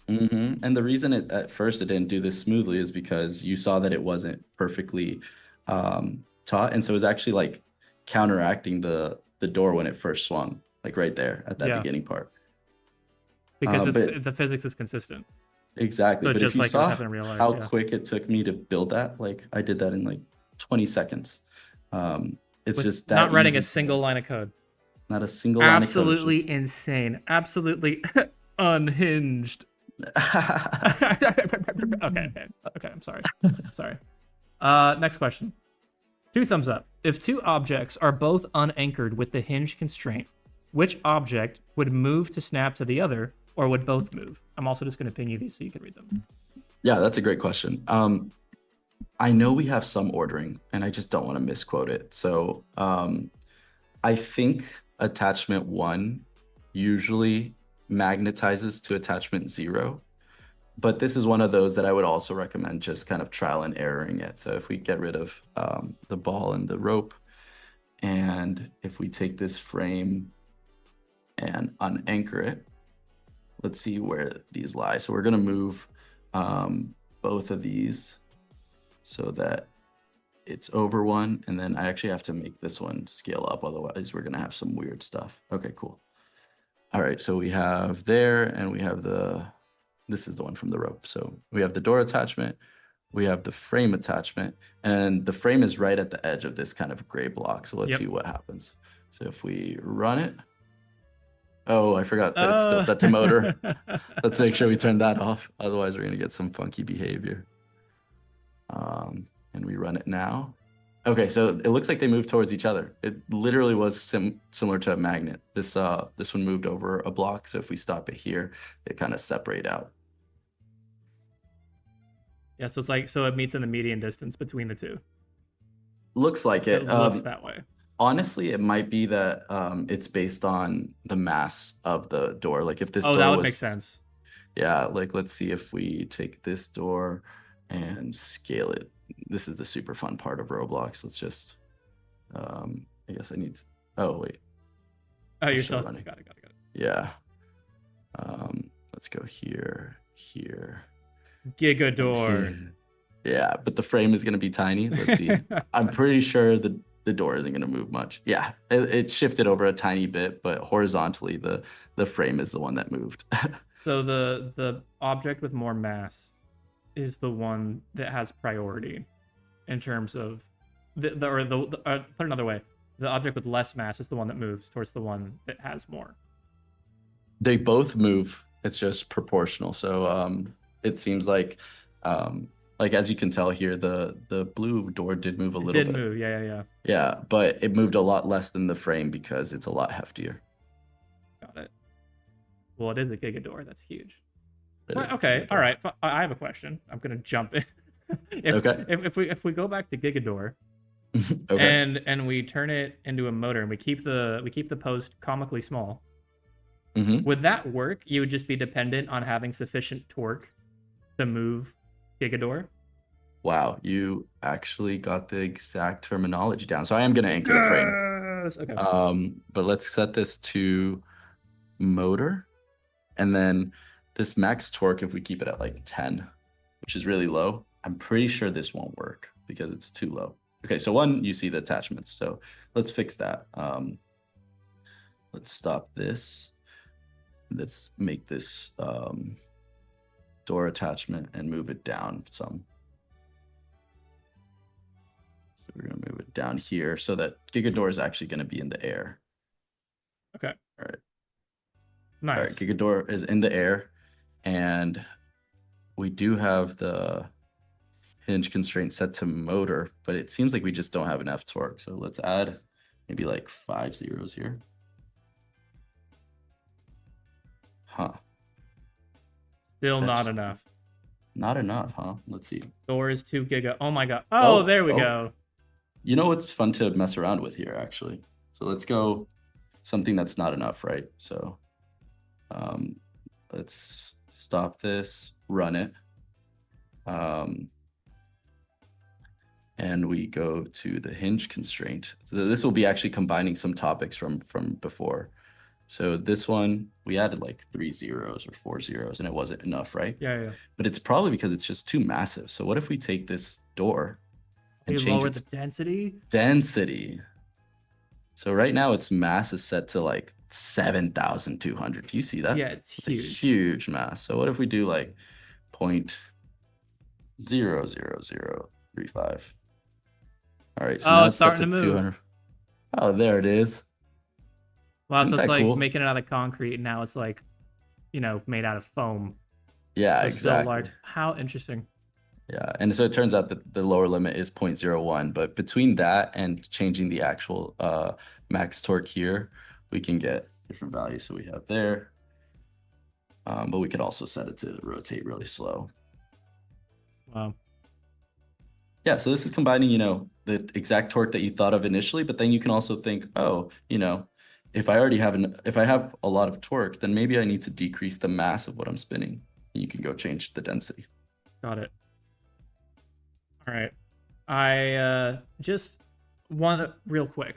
And the reason at first it didn't do this smoothly is because you saw that it wasn't perfectly taut, and so it was actually like counteracting the door when it first swung, like right there at that beginning part. Because the physics is consistent. Exactly. So but just if you like saw in real life, how quick it took me to build that, like I did that in like 20 seconds. It's with just that not writing easy. a single line of code. Not a single line of code. Absolutely insane. Absolutely unhinged. Okay, I'm sorry. Next question. 2 thumbs up. If 2 objects are both unanchored with the hinge constraint, which object would move to snap to the other, or would both move? I'm also just going to ping you these so you can read them. Yeah, that's a great question. I know we have some ordering, and I just don't want to misquote it. So I think attachment 1 usually magnetizes to attachment 0. But this is one of those that I would also recommend just kind of trial and erroring it. So if we get rid of the ball and the rope, and if we take this frame and unanchor it, let's see where these lie. So we're going to move both of these so that it's over one. And then I actually have to make this one scale up. Otherwise, we're going to have some weird stuff. Okay, cool. All right, so we have there, and we have this is the one from the rope. So we have the door attachment, we have the frame attachment, and the frame is right at the edge of this kind of gray block. So let's see what happens. So if we run it, oh, I forgot that it's still set to motor. Let's make sure we turn that off. Otherwise, we're gonna get some funky behavior. And we run it now. Okay, so it looks like they move towards each other. It literally was similar to a magnet. This one moved over a block, so if we stop it here, it kind of separate out. Yeah, so it's like, so it meets in the median distance between the 2. Looks like it. It looks that way. Honestly, it might be that it's based on the mass of the door. Like if this door that would make sense. Yeah, like let's see if we take this door and scale it. This is the super fun part of Roblox. Let's just, I guess I need to, oh, wait. Oh, you're still running. Got it. Yeah. Let's go here. Giga door. Okay. Yeah, but the frame is going to be tiny. Let's see. I'm pretty sure the door isn't going to move much. Yeah, it shifted over a tiny bit, but horizontally, the frame is the one that moved. So the object with more mass is the one that has priority in terms of put it another way, the object with less mass is the one that moves towards the one that has more. They both move. It's just proportional. So it seems like like as you can tell here, the blue door did move a It little did bit. move. Yeah, yeah, yeah. Yeah, but it moved a lot less than the frame because it's a lot heftier. Got it. Well, it is a Gigador. That's huge. It Well, is a okay, all Gigador. right. I have a question. I'm gonna jump in. if, Okay. if we go back to Gigador Okay. and we turn it into a motor and we keep the post comically small, Hmm. would that work? You would just be dependent on having sufficient torque to move Gigador. Wow, you actually got the exact terminology down. So I am going to anchor the frame. Yes. Okay. But let's set this to motor. And then this max torque, if we keep it at like 10, which is really low, I'm pretty sure this won't work because it's too low. Okay, so one, you see the attachments. So let's fix that. Let's stop this. Let's make this door attachment and move it down some. So we're going to move it down here so that Gigador is actually going to be in the air. Okay. All right. Nice. All right, Gigador is in the air, and we do have the hinge constraint set to motor, but it seems like we just don't have enough torque. So let's add maybe like 5 zeros here. Huh. Still That's not just enough. not enough, huh? Let's see. Door is 2 giga. Oh my god. Oh, there we go. You know what's fun to mess around with here, actually? So let's go something that's not enough, right? So let's stop this, run it. And we go to the hinge constraint. So this will be actually combining some topics from before. So this one, we added like 3 zeros or 4 zeros and it wasn't enough, right? Yeah, yeah. But it's probably because it's just too massive. So what if we take this door and We change lower its the density. density? So right now its mass is set to like 7,200. Do you see that? Yeah, it's It's a huge. huge mass. So what if we do like 0.00035? All right, so Oh, now it's it's set starting to to move. 200. Oh, there it is. Wow, Isn't so it's that like cool? making it out of concrete, and now it's like, made out of foam. Yeah, So it's still exactly. large. How interesting. Yeah, and so it turns out that the lower limit is 0.01, but between that and changing the actual max torque here, we can get different values. So we have there, but we could also set it to rotate really slow. Wow. Yeah, so this is combining, the exact torque that you thought of initially, but then you can also think, oh, if I have a lot of torque, then maybe I need to decrease the mass of what I'm spinning. You can go change the density. Got it. All right. I just want real quick.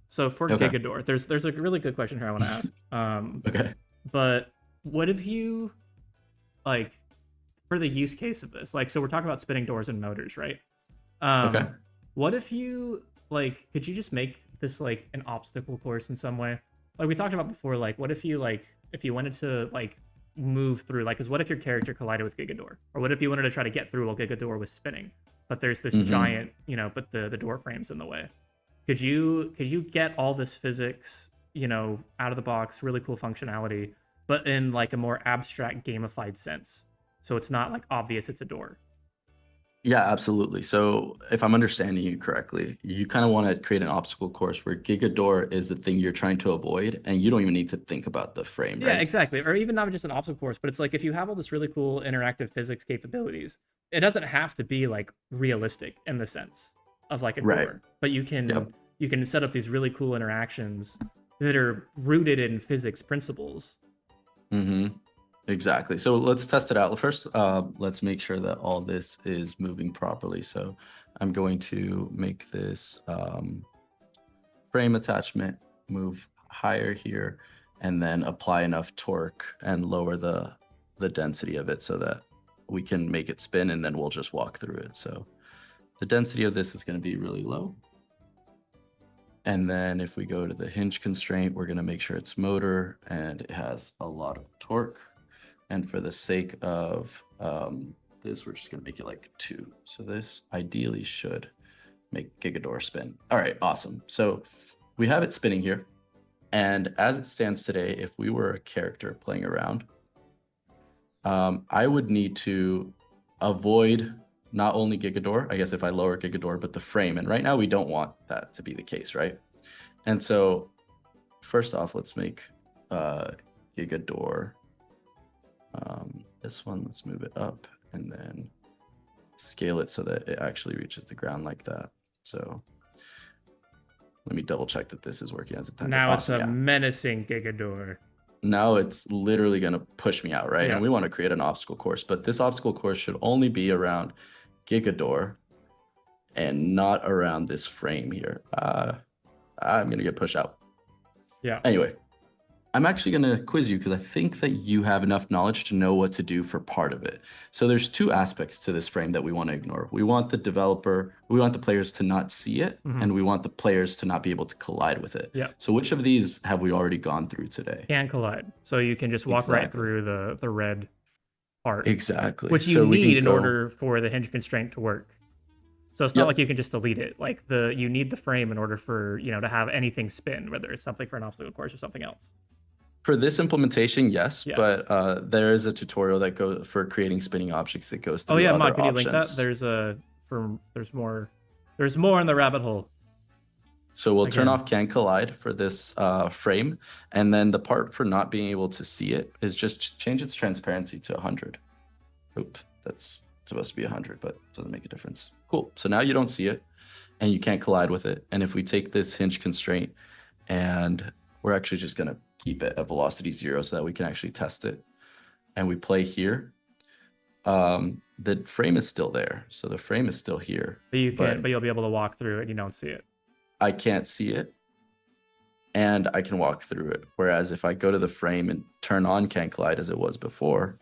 So for Okay. Gigador, there's a really good question here I want to ask. Okay. But what if you like for the use case of this? Like, so we're talking about spinning doors and motors, right? Okay. What if you could you just make this like an obstacle course in some way? Like we talked about before, like what if you wanted to move through, because what if your character collided with Gigador? Or what if you wanted to try to get through while Gigador was spinning? But there's this giant, but the door frame's in the way. Could you get all this physics, out of the box, really cool functionality, but in like a more abstract gamified sense? So it's not like obvious it's a door. Yeah, absolutely. So if I'm understanding you correctly, you kind of want to create an obstacle course where Gigador is the thing you're trying to avoid, and you don't even need to think about the frame, Yeah, right? exactly. Or even not just an obstacle course, but it's like if you have all this really cool interactive physics capabilities, it doesn't have to be like realistic in the sense of like a Right. door, but you can Yep. you can set up these really cool interactions that are rooted in physics principles. Mm-hmm. Exactly. So let's test it out. First, let's make sure that all this is moving properly. So I'm going to make this frame attachment move higher here, and then apply enough torque and lower the density of it so that we can make it spin, and then we'll just walk through it. So the density of this is going to be really low. And then if we go to the hinge constraint, we're going to make sure it's motor and it has a lot of torque. And for the sake of this, we're just going to make it like 2. So this ideally should make Gigador spin. All right, awesome. So we have it spinning here. And as it stands today, if we were a character playing around, I would need to avoid not only Gigador, I guess if I lower Gigador, but the frame. And right now we don't want that to be the case, right? And so first off, let's make Gigador. This one, let's move it up and then scale it so that it actually reaches the ground like that. So let me double check that this is working as intended. Now Awesome, it's a menacing Gigador. Now it's literally going to push me out, right? Yeah. And we want to create an obstacle course, but this obstacle course should only be around Gigador and not around this frame here. I'm going to get pushed out. Yeah. Anyway, I'm actually going to quiz you because I think that you have enough knowledge to know what to do for part of it. So there's two aspects to this frame that we want to ignore. We want the players to not see it, and we want the players to not be able to collide with it. Yeah. So which of these have we already gone through today? Can collide. So you can just walk right through the red part. Exactly. Which you need in order for the hinge constraint to work. So it's not like you can just delete it. Like you need the frame in order for, to have anything spin, whether it's something for an obstacle course or something else. For this implementation, yes, but there is a tutorial that goes for creating spinning objects that goes through other Mod, can you options. link that? There's more in the rabbit hole. So we'll turn off can collide for this frame, and then the part for not being able to see it is just change its transparency to 100. Oop, that's supposed to be 100, but it doesn't make a difference. Cool. So now you don't see it, and you can't collide with it. And if we take this hinge constraint, and we're actually just going to keep it at velocity 0 so that we can actually test it, and we play here, the frame is still there. So the frame is still here. But you'll be able to walk through it and you don't see it. I can't see it, and I can walk through it. Whereas if I go to the frame and turn on can collide as it was before,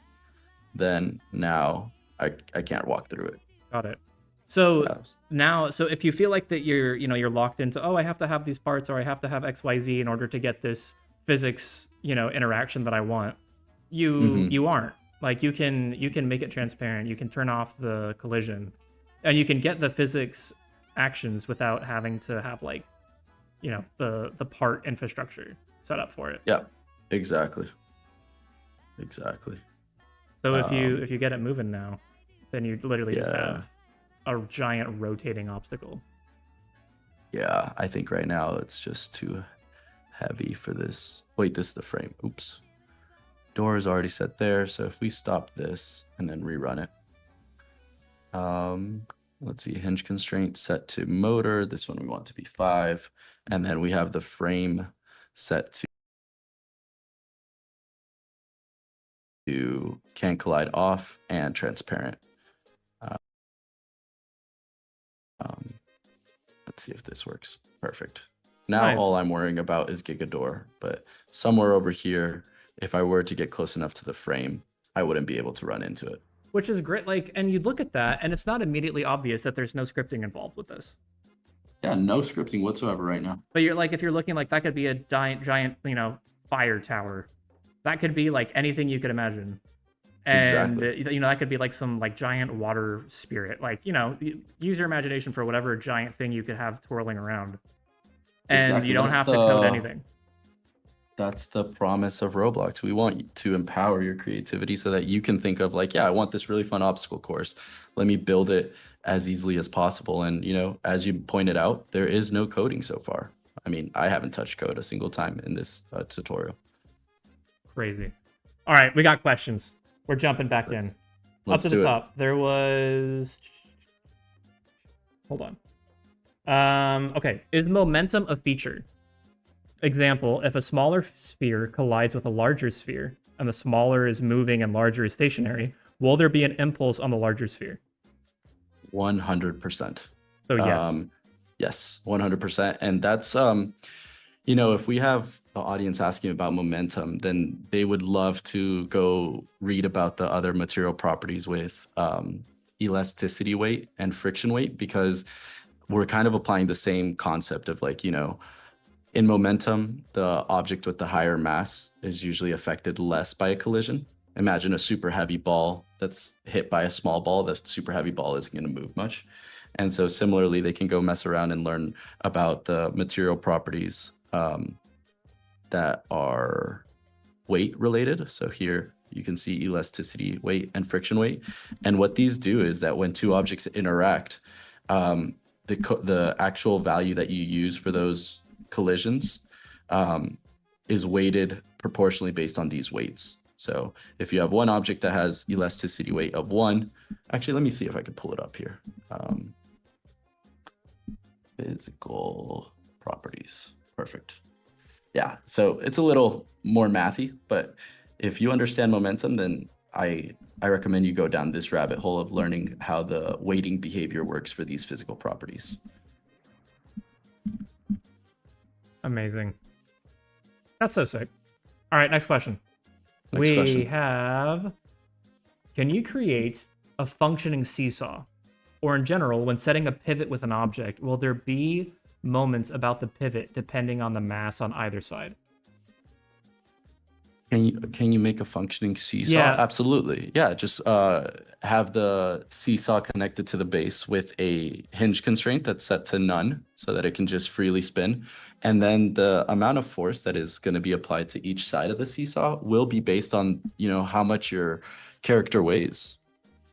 then now I can't walk through it. Got it. So now, if you feel like that you're locked into, I have to have these parts, or I have to have XYZ in order to get this physics, interaction that I want, you aren't. Like you can make it transparent, you can turn off the collision, and you can get the physics actions without having to have the part infrastructure set up for it. Yeah, exactly. So if you get it moving now, then you literally just have a giant rotating obstacle. Yeah, I think right now it's just too heavy for this. Wait, this is the frame. Oops. Door is already set there, so if we stop this and then rerun it. Let's see, hinge constraint set to motor. This one we want to be 5. And then we have the frame set to can collide off and transparent. Let's see if this works. Perfect. Now all I'm worrying about is Gigador, but somewhere over here, if I were to get close enough to the frame, I wouldn't be able to run into it. Which is great. And you look at that, and it's not immediately obvious that there's no scripting involved with this. Yeah, no scripting whatsoever right now. But if you're looking, that could be a giant, fire tower. That could be anything you could imagine. And that could be some giant water spirit. Use your imagination for whatever giant thing you could have twirling around. And you don't have to code anything. That's the promise of Roblox. We want to empower your creativity so that you can think of I want this really fun obstacle course. Let me build it as easily as possible. And, as you pointed out, there is no coding so far. I mean, I haven't touched code a single time in this tutorial. Crazy. All right, we got questions. We're jumping back in. Up to the top. There was... Hold on. Okay. Is momentum a feature? Example, if a smaller sphere collides with a larger sphere, and the smaller is moving and larger is stationary, will there be an impulse on the larger sphere? 100%. So yes. Yes, 100%. And that's, if we have the audience asking about momentum, then they would love to go read about the other material properties with elasticity weight and friction weight, because we're kind of applying the same concept of in momentum, the object with the higher mass is usually affected less by a collision. Imagine a super heavy ball that's hit by a small ball. The super heavy ball isn't going to move much. And so similarly, they can go mess around and learn about the material properties that are weight related. So here, you can see elasticity weight and friction weight. And what these do is that when two objects interact, the actual value that you use for those collisions is weighted proportionally based on these weights. So if you have one object that has elasticity weight of 1, actually, let me see if I can pull it up here. Physical properties. Perfect. Yeah, so it's a little more mathy, but if you understand momentum, then I recommend you go down this rabbit hole of learning how the weighting behavior works for these physical properties. Amazing. That's so sick. All right, next question. Next question. Have, can you create a functioning seesaw? Or in general, when setting a pivot with an object, will there be moments about the pivot depending on the mass on either side? Can you make a functioning seesaw? Yeah. Absolutely. Yeah, just have the seesaw connected to the base with a hinge constraint that's set to none so that it can just freely spin. And then the amount of force that is going to be applied to each side of the seesaw will be based on, how much your character weighs.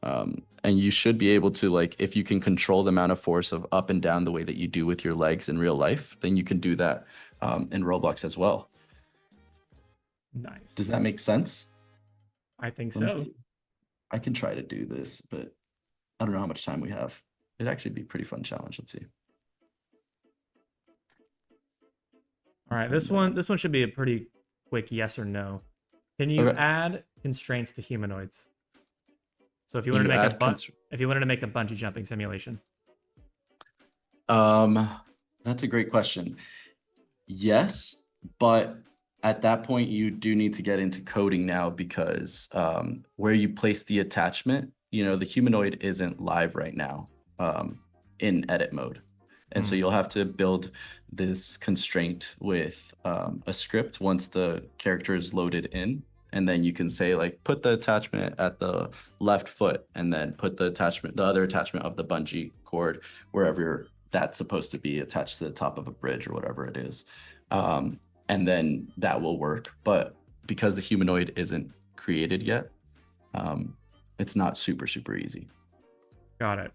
And you should be able to, like, if you can control the amount of force of up and down the way that you do with your legs in real life, then you can do that in Roblox as well. Nice. Does that make sense? I think so. I can try to do this, but I don't know how much time we have. It'd actually be a pretty fun challenge. Let's see. All right, this one should be a pretty quick yes or no. Can you add constraints to humanoids? So if you wanted to make a bungee jumping simulation. That's a great question. Yes, but at that point you do need to get into coding now because where you place the attachment, the humanoid isn't live right now in edit mode. And so you'll have to build this constraint with a script once the character is loaded in. And then you can say, like, put the attachment at the left foot and then put the other attachment of the bungee cord wherever that's supposed to be attached to the top of a bridge or whatever it is. And then that will work. But because the humanoid isn't created yet, it's not super, super easy. Got it.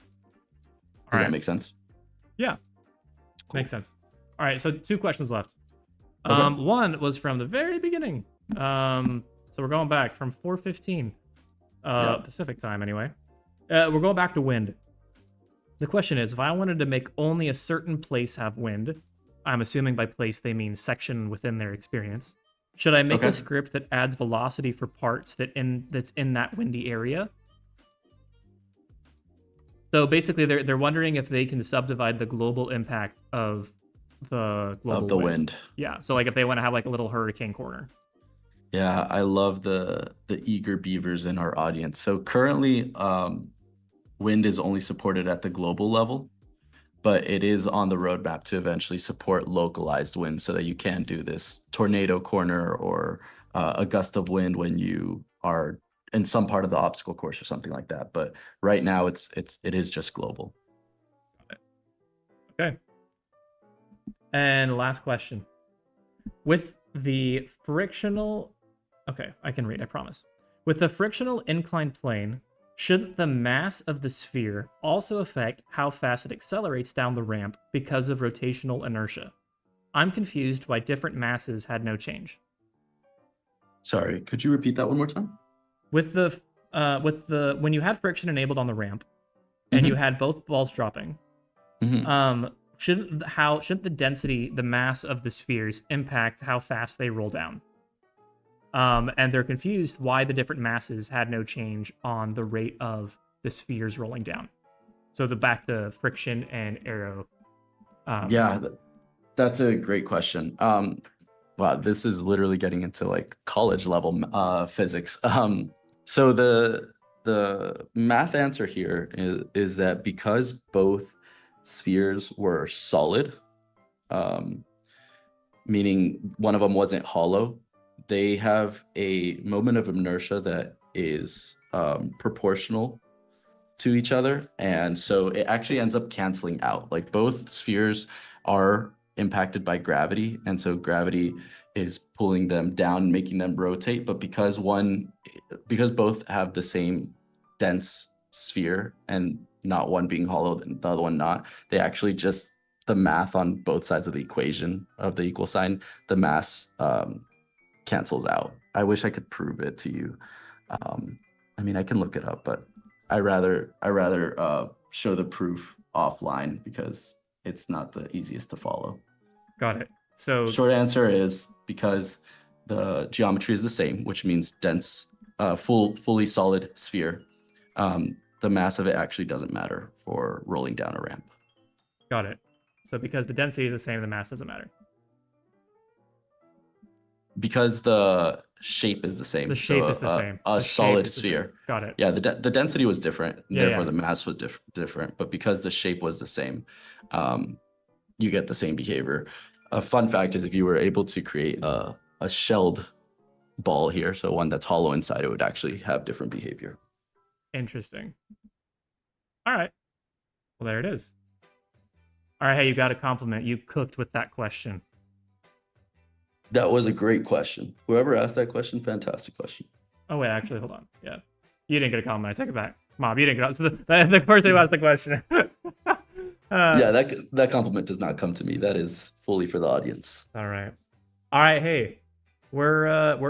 Does that make sense? Yeah. Cool. Makes sense. All right, so 2 questions left. Okay. One was from the very beginning. So we're going back from 4:15 Pacific time anyway. We're going back to wind. The question is, if I wanted to make only a certain place have wind, I'm assuming by place they mean section within their experience, should I make a script that adds velocity for parts that's in that windy area? So basically they're wondering if they can subdivide the global impact of the global wind. Yeah, so like if they want to have like a little hurricane corner. Yeah, I love the eager beavers in our audience. So currently, wind is only supported at the global level, but it is on the roadmap to eventually support localized wind so that you can do this tornado corner or a gust of wind when you are in some part of the obstacle course or something like that. But right now, it is just global. Got it. Okay. And last question. With the frictional... Okay, I can read, I promise. With the frictional inclined plane, shouldn't the mass of the sphere also affect how fast it accelerates down the ramp because of rotational inertia? I'm confused why different masses had no change. Sorry, could you repeat that one more time? With the when you had friction enabled on the ramp, and you had both balls dropping, shouldn't the density, the mass of the spheres, impact how fast they roll down? And they're confused why the different masses had no change on the rate of the spheres rolling down. So back to friction and aero. Yeah, that's a great question. Wow, this is literally getting into like college level physics. So the math answer here is that because both spheres were solid, meaning one of them wasn't hollow, they have a moment of inertia that is proportional to each other. And so it actually ends up canceling out. Like both spheres are impacted by gravity. And so gravity is pulling them down, making them rotate. But because both have the same dense sphere and not one being hollow and the other one not, they actually just, the math on both sides of the equation of the equal sign, the mass cancels out. I wish I could prove it to you. I mean, I can look it up, but I rather show the proof offline because it's not the easiest to follow. Got it. So short answer is because the geometry is the same, which means dense, fully solid sphere. The mass of it actually doesn't matter for rolling down a ramp. Got it. So because the density is the same, the mass doesn't matter. Because the shape is the same. The shape is the same. A solid sphere. Got it. Yeah, the density was different, Yeah, therefore the mass was different. But because the shape was the same, you get the same behavior. A fun fact is if you were able to create a shelled ball here, so one that's hollow inside, it would actually have different behavior. Interesting. All right. Well, there it is. All right, hey, you got a compliment. You cooked with that question. That was a great question. Whoever asked that question, fantastic question. Oh, wait, actually, hold on. Yeah. You didn't get a compliment. I take it back. Mom, you didn't get the person who asked the question. Yeah, that compliment does not come to me. That is fully for the audience. All right. All right, hey. We're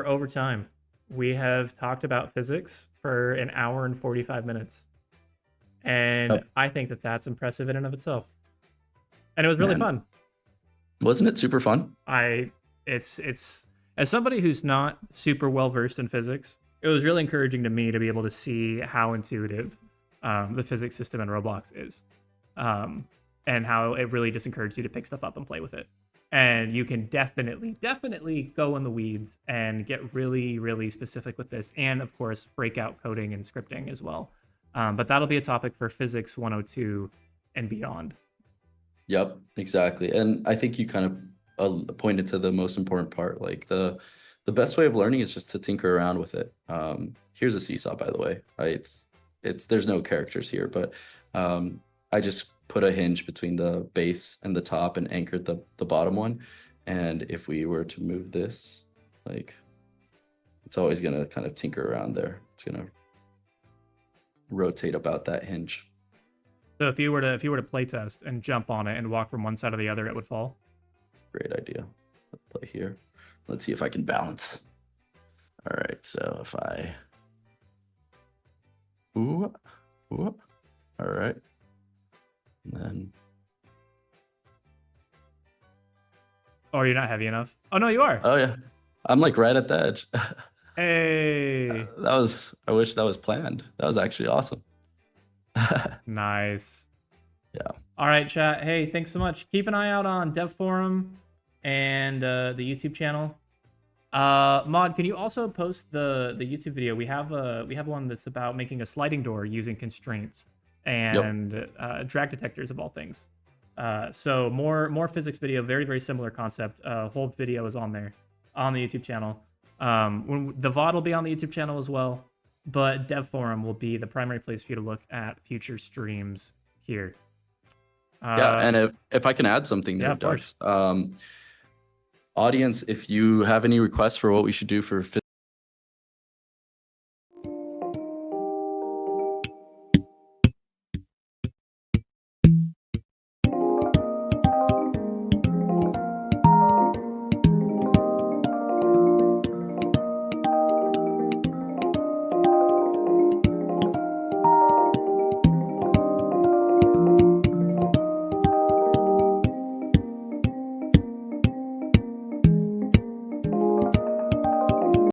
over time. We have talked about physics for an hour and 45 minutes. And I think that that's impressive in and of itself. And it was really fun. Wasn't it super fun? It's as somebody who's not super well versed in physics, it was really encouraging to me to be able to see how intuitive the physics system in Roblox is, and how it really just encourages you to pick stuff up and play with it. And you can definitely go in the weeds and get really, really specific with this, and of course break out coding and scripting as well. But that'll be a topic for Physics 102 and beyond. Yep, exactly. And I think you kind of pointed to the most important part. Like the best way of learning is just to tinker around with it. Here's a seesaw, by the way. It's there's no characters here, but I just put a hinge between the base and the top and anchored the bottom one. And if we were to move this, like, it's always gonna kind of tinker around there. It's gonna rotate about that hinge. So if you were to play test and jump on it and walk from one side to the other, it would fall. Great idea. Let's play here. Let's see if I can balance. All right, so if I, ooh, all right, and then. Oh, you're not heavy enough. Oh no, you are. Oh yeah, I'm like right at the edge. Hey. I wish that was planned. That was actually awesome. Nice. Yeah. All right, chat. Hey, thanks so much. Keep an eye out on Dev Forum and the YouTube channel. Mod, can you also post the YouTube video? We have one that's about making a sliding door using constraints and drag detectors of all things. So more physics video, very, very similar concept. Whole video is on there on the YouTube channel. When the VOD will be on the YouTube channel as well, but Dev Forum will be the primary place for you to look at future streams here. Yeah, and if I can add something there, Dux, audience, if you have any requests for what we should do for